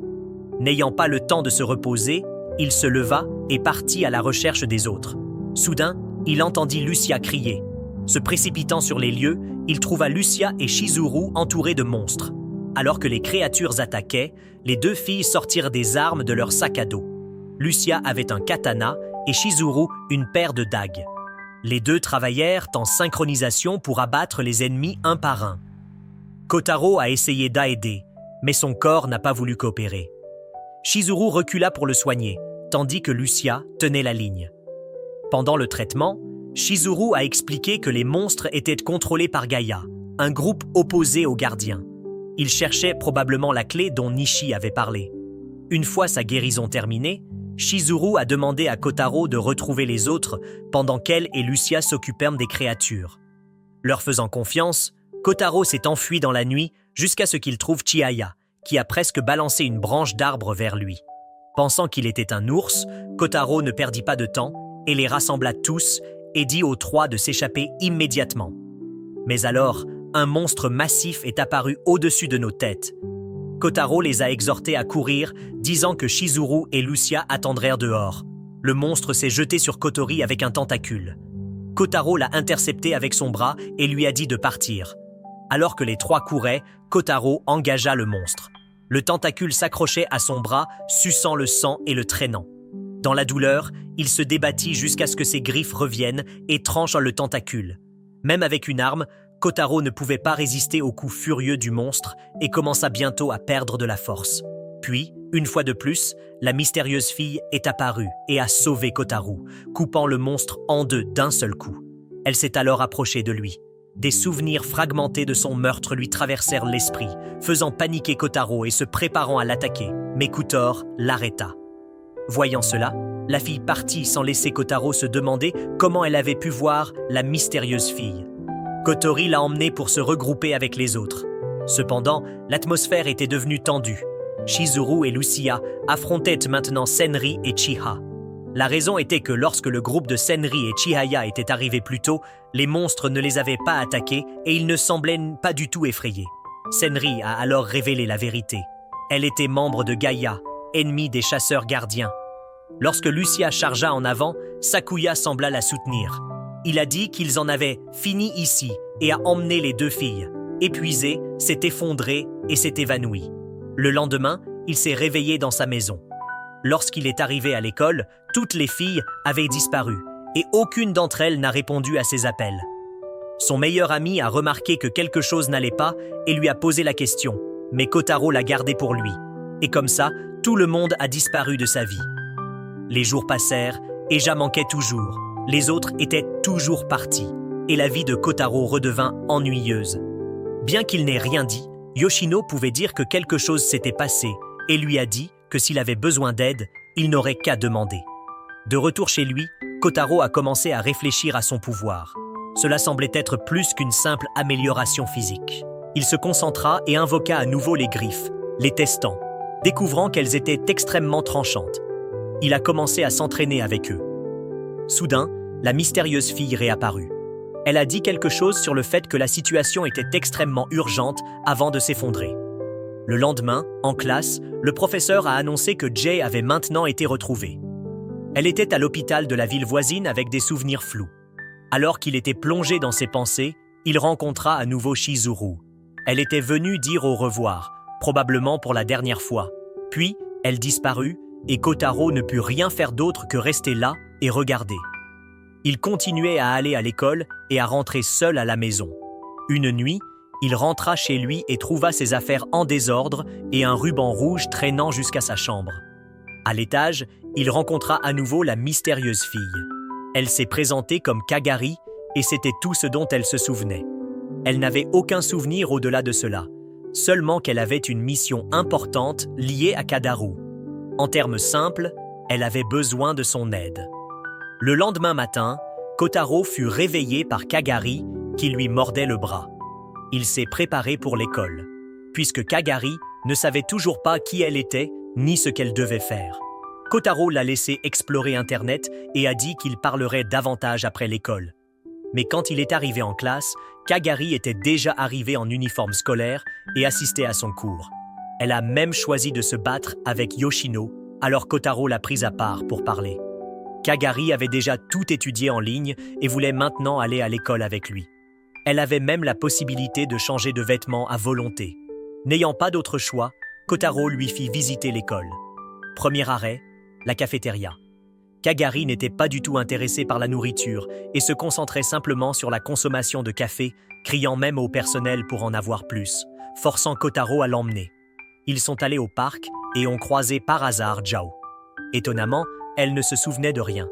N'ayant pas le temps de se reposer, il se leva et partit à la recherche des autres. Soudain, il entendit Lucia crier. Se précipitant sur les lieux, il trouva Lucia et Chizuru entourés de monstres. Alors que les créatures attaquaient, les deux filles sortirent des armes de leur sac à dos. Lucia avait un katana et Chizuru une paire de dagues. Les deux travaillèrent en synchronisation pour abattre les ennemis un par un. Kotaro a essayé d'aider, mais son corps n'a pas voulu coopérer. Chizuru recula pour le soigner, tandis que Lucia tenait la ligne. Pendant le traitement, Chizuru a expliqué que les monstres étaient contrôlés par Gaïa, un groupe opposé aux gardiens. Il cherchait probablement la clé dont Nishi avait parlé. Une fois sa guérison terminée, Chizuru a demandé à Kotaro de retrouver les autres pendant qu'elle et Lucia s'occupèrent des créatures. Leur faisant confiance, Kotaro s'est enfui dans la nuit jusqu'à ce qu'il trouve Chihaya, qui a presque balancé une branche d'arbre vers lui. Pensant qu'il était un ours, Kotaro ne perdit pas de temps et les rassembla tous et dit aux trois de s'échapper immédiatement. Mais alors, un monstre massif est apparu au-dessus de nos têtes. Kotaro les a exhortés à courir, disant que Chizuru et Lucia attendraient dehors. Le monstre s'est jeté sur Kotori avec un tentacule. Kotaro l'a intercepté avec son bras et lui a dit de partir. Alors que les trois couraient, Kotaro engagea le monstre. Le tentacule s'accrochait à son bras, suçant le sang et le traînant. Dans la douleur, il se débattit jusqu'à ce que ses griffes reviennent et tranchent le tentacule. Même avec une arme, Kotaro ne pouvait pas résister au coup furieux du monstre et commença bientôt à perdre de la force. Puis, une fois de plus, la mystérieuse fille est apparue et a sauvé Kotaro, coupant le monstre en deux d'un seul coup. Elle s'est alors approchée de lui. Des souvenirs fragmentés de son meurtre lui traversèrent l'esprit, faisant paniquer Kotaro et se préparant à l'attaquer, mais Kutor l'arrêta. Voyant cela, la fille partit sans laisser Kotaro se demander comment elle avait pu voir la mystérieuse fille. Kotori l'a emmenée pour se regrouper avec les autres. Cependant, l'atmosphère était devenue tendue. Chizuru et Lucia affrontaient maintenant Senri et Chiha. La raison était que lorsque le groupe de Senri et Chihaya était arrivé plus tôt, les monstres ne les avaient pas attaqués et ils ne semblaient pas du tout effrayés. Senri a alors révélé la vérité. Elle était membre de Gaïa, ennemie des chasseurs gardiens. Lorsque Lucia chargea en avant, Sakuya sembla la soutenir. Il a dit qu'ils en avaient fini ici et a emmené les deux filles. Épuisé, s'est effondré et s'est évanoui. Le lendemain, il s'est réveillé dans sa maison. Lorsqu'il est arrivé à l'école, toutes les filles avaient disparu et aucune d'entre elles n'a répondu à ses appels. Son meilleur ami a remarqué que quelque chose n'allait pas et lui a posé la question, mais Kotaro l'a gardé pour lui. Et comme ça, tout le monde a disparu de sa vie. Les jours passèrent et Ja manquait toujours. Les autres étaient toujours partis et la vie de Kotaro redevint ennuyeuse. Bien qu'il n'ait rien dit, Yoshino pouvait dire que quelque chose s'était passé et lui a dit que s'il avait besoin d'aide, il n'aurait qu'à demander. De retour chez lui, Kotaro a commencé à réfléchir à son pouvoir. Cela semblait être plus qu'une simple amélioration physique. Il se concentra et invoqua à nouveau les griffes, les testant, découvrant qu'elles étaient extrêmement tranchantes. Il a commencé à s'entraîner avec eux. Soudain, la mystérieuse fille réapparut. Elle a dit quelque chose sur le fait que la situation était extrêmement urgente avant de s'effondrer. Le lendemain, en classe, le professeur a annoncé que Jay avait maintenant été retrouvée. Elle était à l'hôpital de la ville voisine avec des souvenirs flous. Alors qu'il était plongé dans ses pensées, il rencontra à nouveau Shizuru. Elle était venue dire au revoir, probablement pour la dernière fois. Puis, elle disparut et Kotaro ne put rien faire d'autre que rester là et regarder. Il continuait à aller à l'école et à rentrer seul à la maison. Une nuit, il rentra chez lui et trouva ses affaires en désordre et un ruban rouge traînant jusqu'à sa chambre. À l'étage, il rencontra à nouveau la mystérieuse fille. Elle s'est présentée comme Kagari et c'était tout ce dont elle se souvenait. Elle n'avait aucun souvenir au-delà de cela, seulement qu'elle avait une mission importante liée à Kadaru. En termes simples, elle avait besoin de son aide. Le lendemain matin, Kotaro fut réveillé par Kagari qui lui mordait le bras. Il s'est préparé pour l'école, puisque Kagari ne savait toujours pas qui elle était ni ce qu'elle devait faire. Kotaro l'a laissé explorer Internet et a dit qu'il parlerait davantage après l'école. Mais quand il est arrivé en classe, Kagari était déjà arrivée en uniforme scolaire et assistait à son cours. Elle a même choisi de se battre avec Yoshino, alors Kotaro l'a prise à part pour parler. Kagari avait déjà tout étudié en ligne et voulait maintenant aller à l'école avec lui. Elle avait même la possibilité de changer de vêtements à volonté. N'ayant pas d'autre choix, Kotaro lui fit visiter l'école. Premier arrêt, la cafétéria. Kagari n'était pas du tout intéressée par la nourriture et se concentrait simplement sur la consommation de café, criant même au personnel pour en avoir plus, forçant Kotaro à l'emmener. Ils sont allés au parc et ont croisé par hasard Jao. Étonnamment, elle ne se souvenait de rien.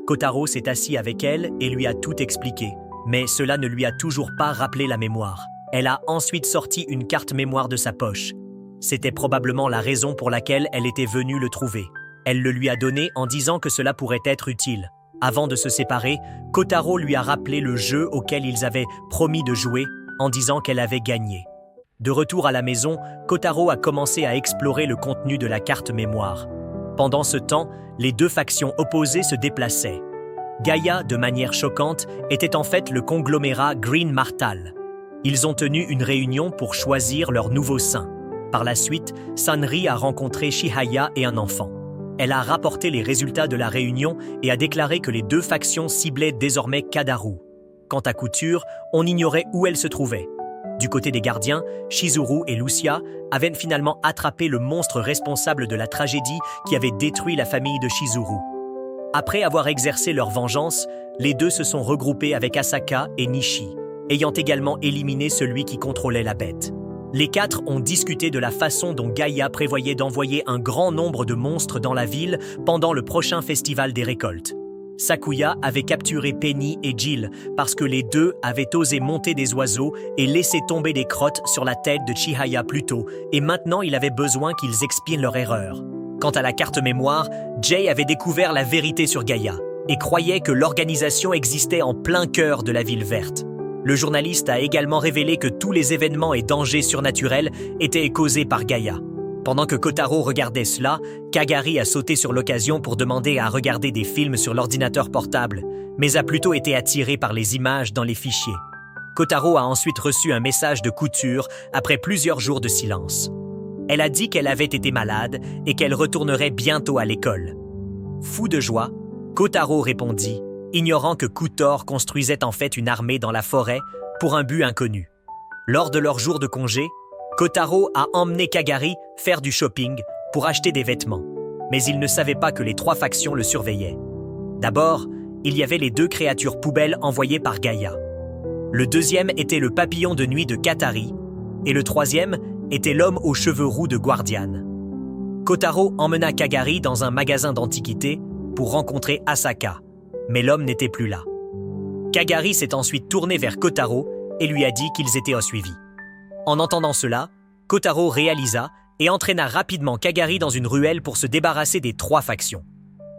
Kotaro s'est assis avec elle et lui a tout expliqué, mais cela ne lui a toujours pas rappelé la mémoire. Elle a ensuite sorti une carte mémoire de sa poche. C'était probablement la raison pour laquelle elle était venue le trouver. Elle le lui a donné en disant que cela pourrait être utile. Avant de se séparer, Kotaro lui a rappelé le jeu auquel ils avaient promis de jouer en disant qu'elle avait gagné. De retour à la maison, Kotaro a commencé à explorer le contenu de la carte mémoire. Pendant ce temps, les deux factions opposées se déplaçaient. Gaia, de manière choquante, était en fait le conglomérat Green Martal. Ils ont tenu une réunion pour choisir leur nouveau saint. Par la suite, Sanri a rencontré Chihaya et un enfant. Elle a rapporté les résultats de la réunion et a déclaré que les deux factions ciblaient désormais Kadaru. Quant à Couture, on ignorait où elle se trouvait. Du côté des gardiens, Shizuru et Lucia avaient finalement attrapé le monstre responsable de la tragédie qui avait détruit la famille de Shizuru. Après avoir exercé leur vengeance, les deux se sont regroupés avec Asaka et Nishi, ayant également éliminé celui qui contrôlait la bête. Les quatre ont discuté de la façon dont Gaia prévoyait d'envoyer un grand nombre de monstres dans la ville pendant le prochain festival des récoltes. Sakuya avait capturé Penny et Jill parce que les deux avaient osé monter des oiseaux et laisser tomber des crottes sur la tête de Chihaya plus tôt, et maintenant il avait besoin qu'ils expient leur erreur. Quant à la carte mémoire, Jay avait découvert la vérité sur Gaia et croyait que l'organisation existait en plein cœur de la ville verte. Le journaliste a également révélé que tous les événements et dangers surnaturels étaient causés par Gaia. Pendant que Kotaro regardait cela, Kagari a sauté sur l'occasion pour demander à regarder des films sur l'ordinateur portable, mais a plutôt été attiré par les images dans les fichiers. Kotaro a ensuite reçu un message de Couture après plusieurs jours de silence. Elle a dit qu'elle avait été malade et qu'elle retournerait bientôt à l'école. Fou de joie, Kotaro répondit, ignorant que Couture construisait en fait une armée dans la forêt pour un but inconnu. Lors de leur jour de congé, Kotaro a emmené Kagari faire du shopping pour acheter des vêtements. mais il ne savait pas que les 3 factions le surveillaient. D'abord, il y avait les 2 créatures poubelles envoyées par Gaïa. Le deuxième était le papillon de nuit de Qatari, et le troisième était l'homme aux cheveux roux de Guardian. Kotaro emmena Kagari dans un magasin d'antiquités pour rencontrer Asaka, mais l'homme n'était plus là. Kagari s'est ensuite tourné vers Kotaro et lui a dit qu'ils étaient suivis. En entendant cela, Kotaro réalisa et entraîna rapidement Kagari dans une ruelle pour se débarrasser des 3 factions.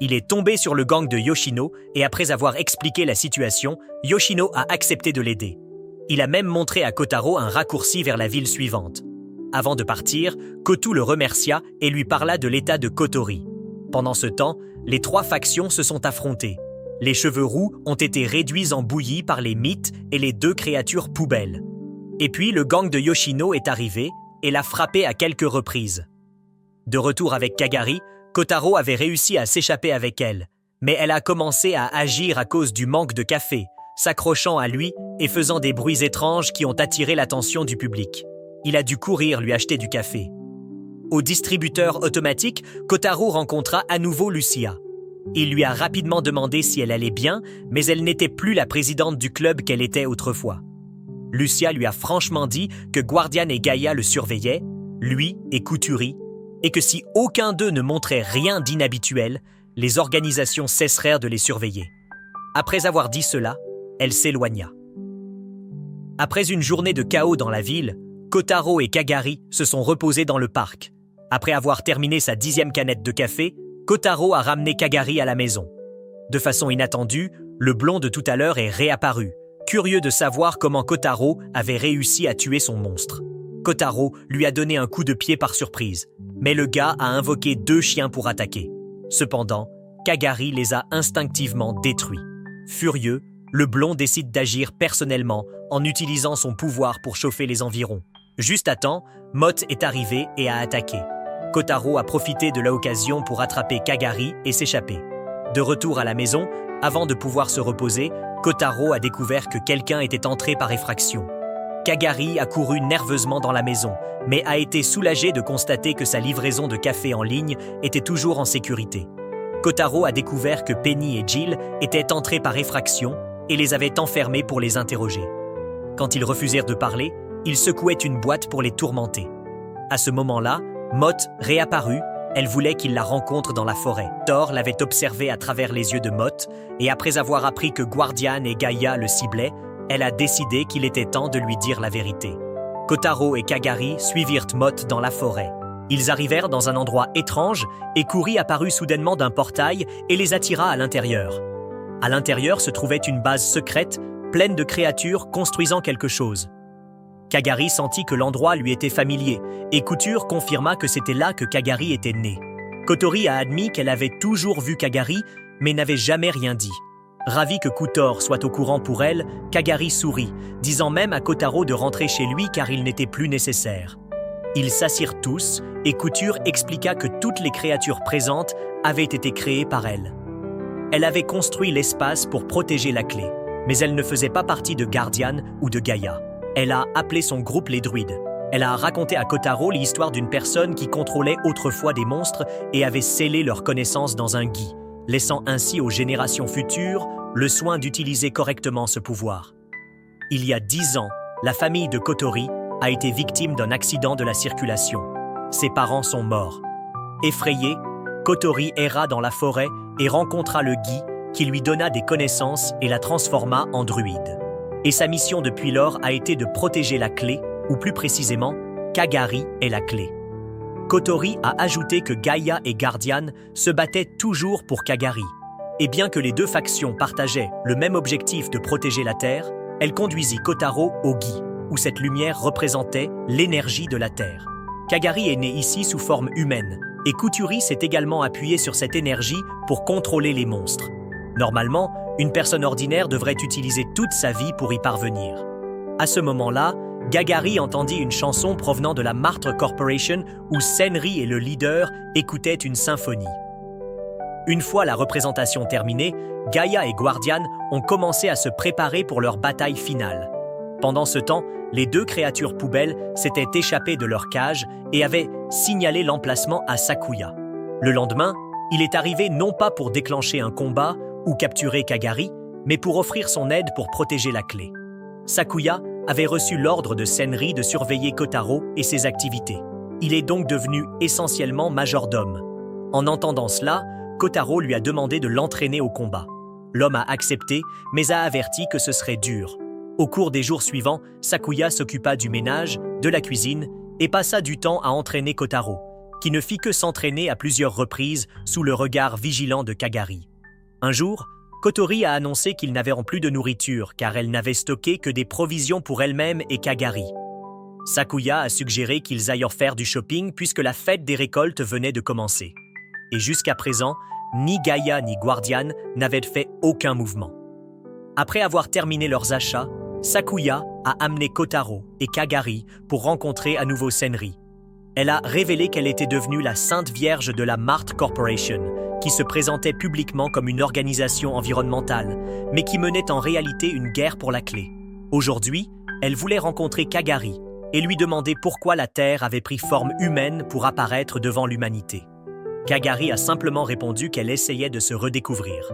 Il est tombé sur le gang de Yoshino et après avoir expliqué la situation, Yoshino a accepté de l'aider. Il a même montré à Kotaro un raccourci vers la ville suivante. Avant de partir, Kotu le remercia et lui parla de l'état de Kotori. Pendant ce temps, les 3 factions se sont affrontées. Les cheveux roux ont été réduits en bouillie par les mythes et les 2 créatures poubelles. Et puis le gang de Yoshino est arrivé et l'a frappé à quelques reprises. De retour avec Kagari, Kotaro avait réussi à s'échapper avec elle, mais elle a commencé à agir à cause du manque de café, s'accrochant à lui et faisant des bruits étranges qui ont attiré l'attention du public. Il a dû courir lui acheter du café. Au distributeur automatique, Kotaro rencontra à nouveau Lucia. Il lui a rapidement demandé si elle allait bien, mais elle n'était plus la présidente du club qu'elle était autrefois. Lucia lui a franchement dit que Guardian et Gaïa le surveillaient, lui et Kuturi, et que si aucun d'eux ne montrait rien d'inhabituel, les organisations cesseraient de les surveiller. Après avoir dit cela, elle s'éloigna. Après une journée de chaos dans la ville, Kotaro et Kagari se sont reposés dans le parc. Après avoir terminé sa 10e canette de café, Kotaro a ramené Kagari à la maison. De façon inattendue, le blond de tout à l'heure est réapparu, curieux de savoir comment Kotaro avait réussi à tuer son monstre. Kotaro lui a donné un coup de pied par surprise, mais le gars a invoqué 2 chiens pour attaquer. Cependant, Kagari les a instinctivement détruits. Furieux, le blond décide d'agir personnellement en utilisant son pouvoir pour chauffer les environs. Juste à temps, Mott est arrivé et a attaqué. Kotaro a profité de l'occasion pour attraper Kagari et s'échapper. De retour à la maison, avant de pouvoir se reposer, Kotaro a découvert que quelqu'un était entré par effraction. Kagari a couru nerveusement dans la maison, mais a été soulagé de constater que sa livraison de café en ligne était toujours en sécurité. Kotaro a découvert que Penny et Jill étaient entrés par effraction et les avaient enfermés pour les interroger. Quand ils refusèrent de parler, ils secouaient une boîte pour les tourmenter. À ce moment-là, Mott réapparut, elle voulait qu'il la rencontre dans la forêt. Thor l'avait observé à travers les yeux de Mott, et après avoir appris que Guardian et Gaïa le ciblaient, elle a décidé qu'il était temps de lui dire la vérité. Kotaro et Kagari suivirent Mott dans la forêt. Ils arrivèrent dans un endroit étrange et Kuri apparut soudainement d'un portail et les attira à l'intérieur. À l'intérieur se trouvait une base secrète, pleine de créatures construisant quelque chose. Kagari sentit que l'endroit lui était familier, et Couture confirma que c'était là que Kagari était né. Kotori a admis qu'elle avait toujours vu Kagari, mais n'avait jamais rien dit. Ravi que Couture soit au courant pour elle, Kagari sourit, disant même à Kotaro de rentrer chez lui car il n'était plus nécessaire. Ils s'assirent tous, et Couture expliqua que toutes les créatures présentes avaient été créées par elle. Elle avait construit l'espace pour protéger la clé, mais elle ne faisait pas partie de Guardian ou de Gaïa. Elle a appelé son groupe les druides. Elle a raconté à Kotaro l'histoire d'une personne qui contrôlait autrefois des monstres et avait scellé leur connaissance dans un gui, laissant ainsi aux générations futures le soin d'utiliser correctement ce pouvoir. Il y a 10 ans, la famille de Kotori a été victime d'un accident de la circulation. Ses parents sont morts. Effrayé, Kotori erra dans la forêt et rencontra le gui qui lui donna des connaissances et la transforma en druide. Et sa mission depuis lors a été de protéger la clé, ou plus précisément, Kagari est la clé. Kotori a ajouté que Gaïa et Guardian se battaient toujours pour Kagari. Et bien que les 2 factions partageaient le même objectif de protéger la Terre, elle conduisit Kotaro au gui, où cette lumière représentait l'énergie de la Terre. Kagari est né ici sous forme humaine, et Kuturi s'est également appuyé sur cette énergie pour contrôler les monstres. Normalement, une personne ordinaire devrait utiliser toute sa vie pour y parvenir. À ce moment-là, Gagari entendit une chanson provenant de la Martre Corporation où Senri et le leader écoutaient une symphonie. Une fois la représentation terminée, Gaïa et Guardian ont commencé à se préparer pour leur bataille finale. Pendant ce temps, les 2 créatures poubelles s'étaient échappées de leur cage et avaient signalé l'emplacement à Sakuya. Le lendemain, il est arrivé non pas pour déclencher un combat ou capturer Kagari, mais pour offrir son aide pour protéger la clé. Sakuya avait reçu l'ordre de Senri de surveiller Kotaro et ses activités. Il est donc devenu essentiellement majordome. En entendant cela, Kotaro lui a demandé de l'entraîner au combat. L'homme a accepté, mais a averti que ce serait dur. Au cours des jours suivants, Sakuya s'occupa du ménage, de la cuisine et passa du temps à entraîner Kotaro, qui ne fit que s'entraîner à plusieurs reprises sous le regard vigilant de Kagari. Un jour, Kotori a annoncé qu'ils n'avaient plus de nourriture car elle n'avait stocké que des provisions pour elle-même et Kagari. Sakuya a suggéré qu'ils aillent faire du shopping puisque la fête des récoltes venait de commencer. Et jusqu'à présent, ni Gaia ni Guardian n'avaient fait aucun mouvement. Après avoir terminé leurs achats, Sakuya a amené Kotaro et Kagari pour rencontrer à nouveau Senri. Elle a révélé qu'elle était devenue la Sainte Vierge de la Mart Corporation, qui se présentait publiquement comme une organisation environnementale, mais qui menait en réalité une guerre pour la clé. Aujourd'hui, elle voulait rencontrer Kagari et lui demander pourquoi la Terre avait pris forme humaine pour apparaître devant l'humanité. Kagari a simplement répondu qu'elle essayait de se redécouvrir.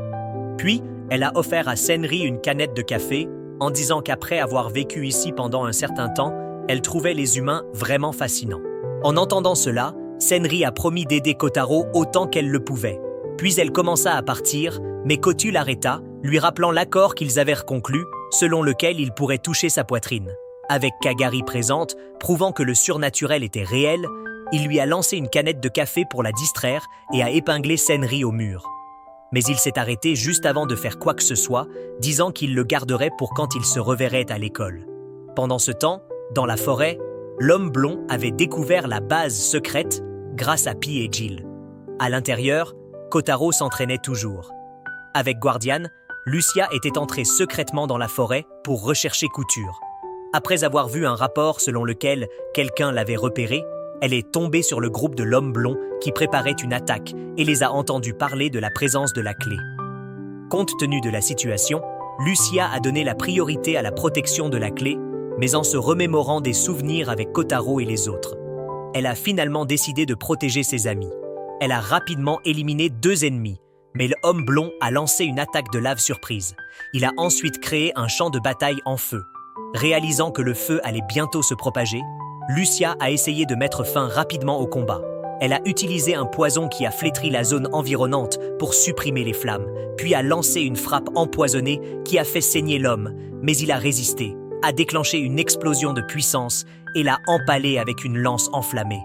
Puis, elle a offert à Senri une canette de café en disant qu'après avoir vécu ici pendant un certain temps, elle trouvait les humains vraiment fascinants. En entendant cela, Senri a promis d'aider Kotaro autant qu'elle le pouvait. Puis elle commença à partir, mais Kotu l'arrêta, lui rappelant l'accord qu'ils avaient conclu, selon lequel il pourrait toucher sa poitrine. Avec Kagari présente, prouvant que le surnaturel était réel, il lui a lancé une canette de café pour la distraire et a épinglé Senri au mur. Mais il s'est arrêté juste avant de faire quoi que ce soit, disant qu'il le garderait pour quand il se reverrait à l'école. Pendant ce temps, dans la forêt, l'homme blond avait découvert la base secrète grâce à Pi et Jill. À l'intérieur, Kotaro s'entraînait toujours. Avec Guardian, Lucia était entrée secrètement dans la forêt pour rechercher Couture. Après avoir vu un rapport selon lequel quelqu'un l'avait repéré, elle est tombée sur le groupe de l'homme blond qui préparait une attaque et les a entendus parler de la présence de la clé. Compte tenu de la situation, Lucia a donné la priorité à la protection de la clé, mais en se remémorant des souvenirs avec Kotaro et les autres. Elle a finalement décidé de protéger ses amis. Elle a rapidement éliminé 2 ennemis, mais l'homme blond a lancé une attaque de lave surprise. Il a ensuite créé un champ de bataille en feu. Réalisant que le feu allait bientôt se propager, Lucia a essayé de mettre fin rapidement au combat. Elle a utilisé un poison qui a flétri la zone environnante pour supprimer les flammes, puis a lancé une frappe empoisonnée qui a fait saigner l'homme, mais il a résisté, a déclenché une explosion de puissance et l'a empalé avec une lance enflammée.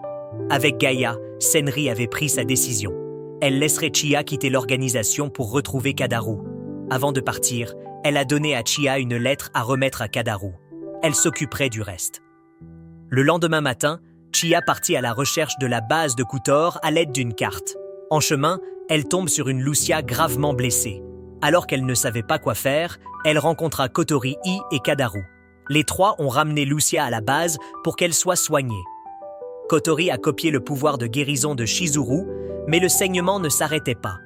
Avec Gaia, Senri avait pris sa décision. Elle laisserait Chia quitter l'organisation pour retrouver Kadaru. Avant de partir, elle a donné à Chia une lettre à remettre à Kadaru. Elle s'occuperait du reste. Le lendemain matin, Chia partit à la recherche de la base de Kutor à l'aide d'une carte. En chemin, elle tombe sur une Lucia gravement blessée. Alors qu'elle ne savait pas quoi faire, elle rencontra Kotori I et Kadaru. Les 3 ont ramené Lucia à la base pour qu'elle soit soignée. Kotori a copié le pouvoir de guérison de Shizuru, mais le saignement ne s'arrêtait pas.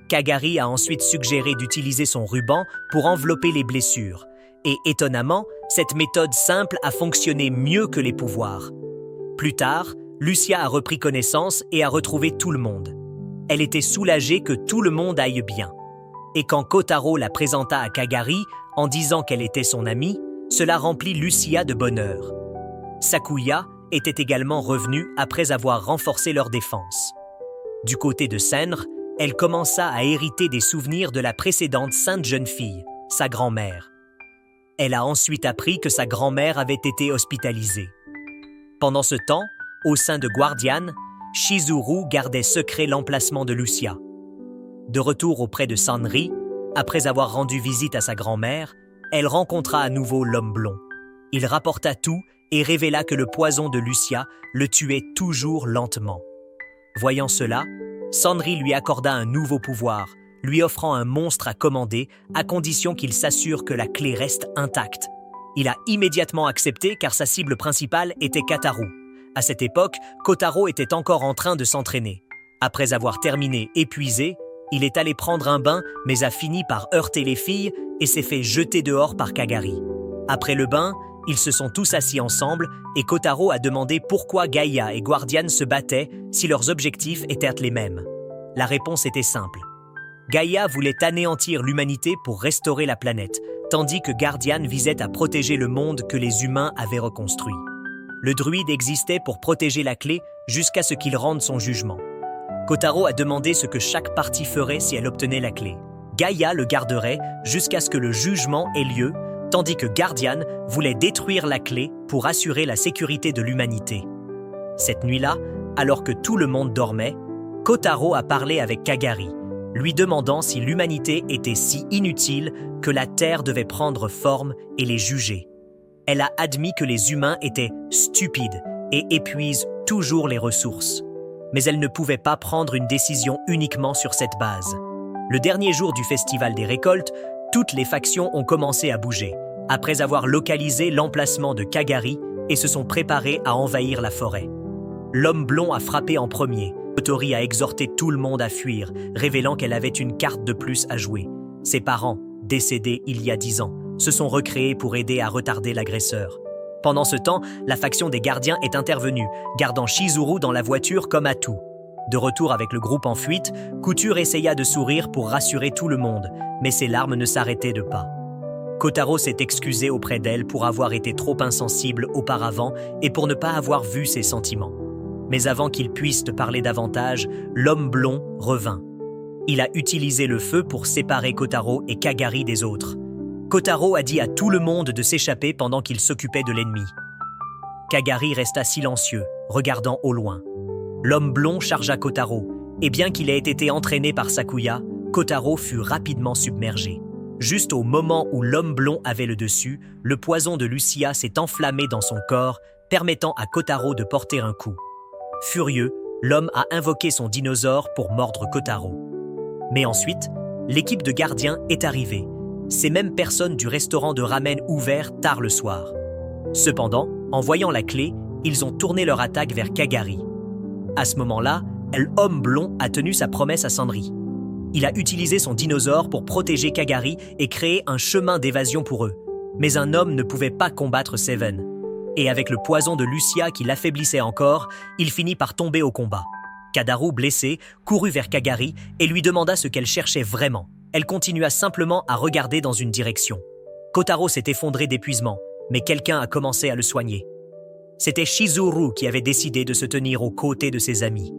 Kagari a ensuite suggéré d'utiliser son ruban pour envelopper les blessures. Et étonnamment, cette méthode simple a fonctionné mieux que les pouvoirs. Plus tard, Lucia a repris connaissance et a retrouvé tout le monde. Elle était soulagée que tout le monde aille bien. Et quand Kotaro la présenta à Kagari en disant qu'elle était son amie, cela remplit Lucia de bonheur. Sakuya était également revenue après avoir renforcé leur défense. Du côté de Senre, elle commença à hériter des souvenirs de la précédente sainte jeune fille, sa grand-mère. Elle a ensuite appris que sa grand-mère avait été hospitalisée. Pendant ce temps, au sein de Guardian, Shizuru gardait secret l'emplacement de Lucia. De retour auprès de Senri, après avoir rendu visite à sa grand-mère, elle rencontra à nouveau l'homme blond. Il rapporta tout et révéla que le poison de Lucia le tuait toujours lentement. Voyant cela, Senri lui accorda un nouveau pouvoir, lui offrant un monstre à commander à condition qu'il s'assure que la clé reste intacte. Il a immédiatement accepté car sa cible principale était Kataru. À cette époque, Kotaro était encore en train de s'entraîner. Après avoir terminé épuisé, il est allé prendre un bain mais a fini par heurter les filles et s'est fait jeter dehors par Kagari. Après le bain, ils se sont tous assis ensemble et Kotaro a demandé pourquoi Gaia et Guardian se battaient si leurs objectifs étaient les mêmes. La réponse était simple. Gaïa voulait anéantir l'humanité pour restaurer la planète, tandis que Guardian visait à protéger le monde que les humains avaient reconstruit. Le druide existait pour protéger la clé jusqu'à ce qu'il rende son jugement. Kotaro a demandé ce que chaque partie ferait si elle obtenait la clé. Gaïa le garderait jusqu'à ce que le jugement ait lieu, tandis que Guardian voulait détruire la clé pour assurer la sécurité de l'humanité. Cette nuit-là, alors que tout le monde dormait, Kotaro a parlé avec Kagari, lui demandant si l'humanité était si inutile que la Terre devait prendre forme et les juger. Elle a admis que les humains étaient stupides et épuisent toujours les ressources. Mais elle ne pouvait pas prendre une décision uniquement sur cette base. Le dernier jour du Festival des récoltes, toutes les factions ont commencé à bouger, après avoir localisé l'emplacement de Kagari et se sont préparées à envahir la forêt. L'homme blond a frappé en premier. Kotori a exhorté tout le monde à fuir, révélant qu'elle avait une carte de plus à jouer. Ses parents, décédés il y a 10 ans, se sont recréés pour aider à retarder l'agresseur. Pendant ce temps, la faction des gardiens est intervenue, gardant Shizuru dans la voiture comme atout. De retour avec le groupe en fuite, Couture essaya de sourire pour rassurer tout le monde, mais ses larmes ne s'arrêtaient de pas. Kotaro s'est excusé auprès d'elle pour avoir été trop insensible auparavant et pour ne pas avoir vu ses sentiments. Mais avant qu'il puisse parler davantage, l'homme blond revint. Il a utilisé le feu pour séparer Kotaro et Kagari des autres. Kotaro a dit à tout le monde de s'échapper pendant qu'il s'occupait de l'ennemi. Kagari resta silencieux, regardant au loin. L'homme blond chargea Kotaro, et bien qu'il ait été entraîné par Sakuya, Kotaro fut rapidement submergé. Juste au moment où l'homme blond avait le dessus, le poison de Lucia s'est enflammé dans son corps, permettant à Kotaro de porter un coup. Furieux, l'homme a invoqué son dinosaure pour mordre Kotaro. Mais ensuite, l'équipe de gardiens est arrivée. Ces mêmes personnes du restaurant de ramen ouvert tard le soir. Cependant, en voyant la clé, ils ont tourné leur attaque vers Kagari. À ce moment-là, l'homme blond a tenu sa promesse à Sandry. Il a utilisé son dinosaure pour protéger Kagari et créer un chemin d'évasion pour eux. Mais un homme ne pouvait pas combattre Seven. Et avec le poison de Lucia qui l'affaiblissait encore, il finit par tomber au combat. Kadaru, blessé, courut vers Kagari et lui demanda ce qu'elle cherchait vraiment. Elle continua simplement à regarder dans une direction. Kotaro s'est effondré d'épuisement, mais quelqu'un a commencé à le soigner. C'était Shizuru qui avait décidé de se tenir aux côtés de ses amis.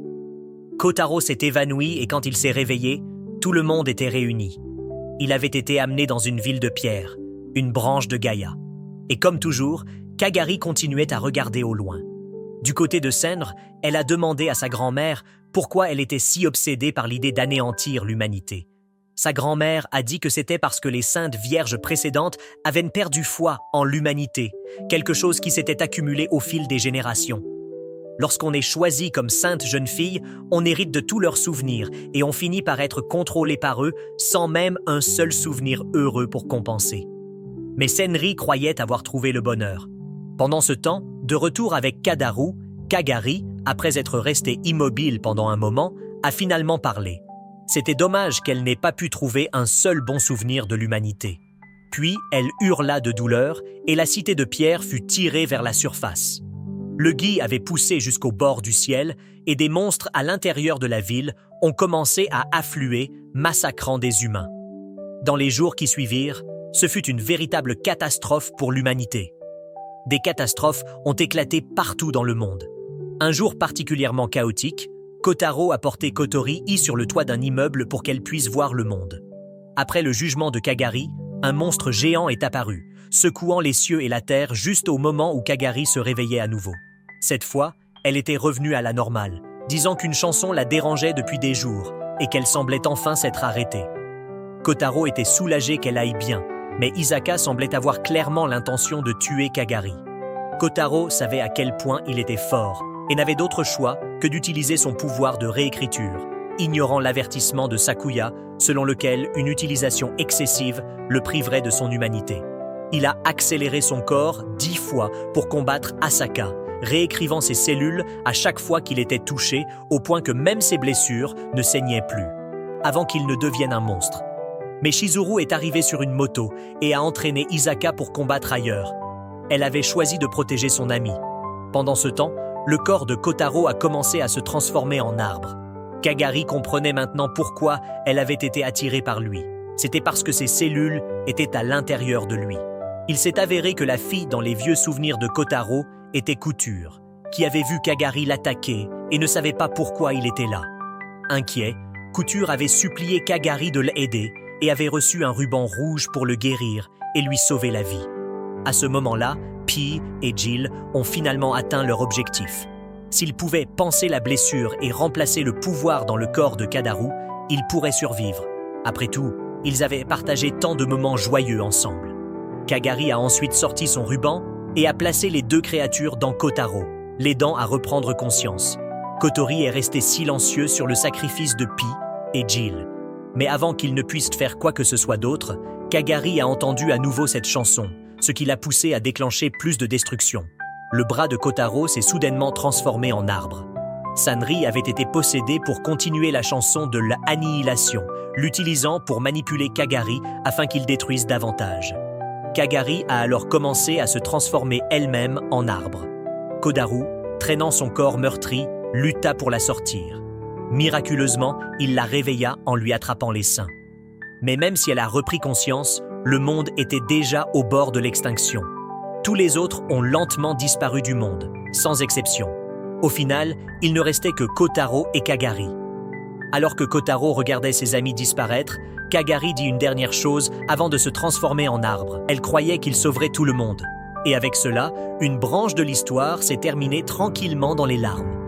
Kotaro s'est évanoui et quand il s'est réveillé, tout le monde était réuni. Il avait été amené dans une ville de pierre, une branche de Gaïa. Et comme toujours, Kagari continuait à regarder au loin. Du côté de Senre, elle a demandé à sa grand-mère pourquoi elle était si obsédée par l'idée d'anéantir l'humanité. Sa grand-mère a dit que c'était parce que les saintes vierges précédentes avaient perdu foi en l'humanité, quelque chose qui s'était accumulé au fil des générations. Lorsqu'on est choisi comme sainte jeune fille, on hérite de tous leurs souvenirs et on finit par être contrôlé par eux sans même un seul souvenir heureux pour compenser. Mais Senri croyait avoir trouvé le bonheur. Pendant ce temps, de retour avec Kadaru, Kagari, après être restée immobile pendant un moment, a finalement parlé. C'était dommage qu'elle n'ait pas pu trouver un seul bon souvenir de l'humanité. Puis elle hurla de douleur et la cité de pierre fut tirée vers la surface. Le gui avait poussé jusqu'au bord du ciel et des monstres à l'intérieur de la ville ont commencé à affluer, massacrant des humains. Dans les jours qui suivirent, ce fut une véritable catastrophe pour l'humanité. Des catastrophes ont éclaté partout dans le monde. Un jour particulièrement chaotique, Kotaro a porté Kotori sur le toit d'un immeuble pour qu'elle puisse voir le monde. Après le jugement de Kagari, un monstre géant est apparu, secouant les cieux et la terre juste au moment où Kagari se réveillait à nouveau. Cette fois, elle était revenue à la normale, disant qu'une chanson la dérangeait depuis des jours et qu'elle semblait enfin s'être arrêtée. Kotaro était soulagé qu'elle aille bien, mais Isaka semblait avoir clairement l'intention de tuer Kagari. Kotaro savait à quel point il était fort et n'avait d'autre choix que d'utiliser son pouvoir de réécriture, ignorant l'avertissement de Sakuya selon lequel une utilisation excessive le priverait de son humanité. Il a accéléré son corps 10 fois pour combattre Asaka, réécrivant ses cellules à chaque fois qu'il était touché au point que même ses blessures ne saignaient plus, avant qu'il ne devienne un monstre. Mais Shizuru est arrivée sur une moto et a entraîné Isaka pour combattre ailleurs. Elle avait choisi de protéger son ami. Pendant ce temps, le corps de Kotaro a commencé à se transformer en arbre. Kagari comprenait maintenant pourquoi elle avait été attirée par lui. C'était parce que ses cellules étaient à l'intérieur de lui. Il s'est avéré que la fille dans les vieux souvenirs de Kotaro était Couture, qui avait vu Kagari l'attaquer et ne savait pas pourquoi il était là. Inquiet, Couture avait supplié Kagari de l'aider et avait reçu un ruban rouge pour le guérir et lui sauver la vie. À ce moment-là, Pi et Jill ont finalement atteint leur objectif. S'ils pouvaient panser la blessure et remplacer le pouvoir dans le corps de Kadaru, ils pourraient survivre. Après tout, ils avaient partagé tant de moments joyeux ensemble. Kagari a ensuite sorti son ruban et a placé les deux créatures dans Kotaro, l'aidant à reprendre conscience. Kotori est resté silencieux sur le sacrifice de Pi et Jill. Mais avant qu'ils ne puissent faire quoi que ce soit d'autre, Kagari a entendu à nouveau cette chanson, ce qui l'a poussé à déclencher plus de destruction. Le bras de Kotaro s'est soudainement transformé en arbre. Sanri avait été possédé pour continuer la chanson de l'annihilation, l'utilisant pour manipuler Kagari afin qu'il détruise davantage. Kagari a alors commencé à se transformer elle-même en arbre. Kodaru, traînant son corps meurtri, lutta pour la sortir. Miraculeusement, il la réveilla en lui attrapant les seins. Mais même si elle a repris conscience, le monde était déjà au bord de l'extinction. Tous les autres ont lentement disparu du monde, sans exception. Au final, il ne restait que Kotaro et Kagari. Alors que Kotaro regardait ses amis disparaître, Kagari dit une dernière chose avant de se transformer en arbre. Elle croyait qu'il sauverait tout le monde. Et avec cela, une branche de l'histoire s'est terminée tranquillement dans les larmes.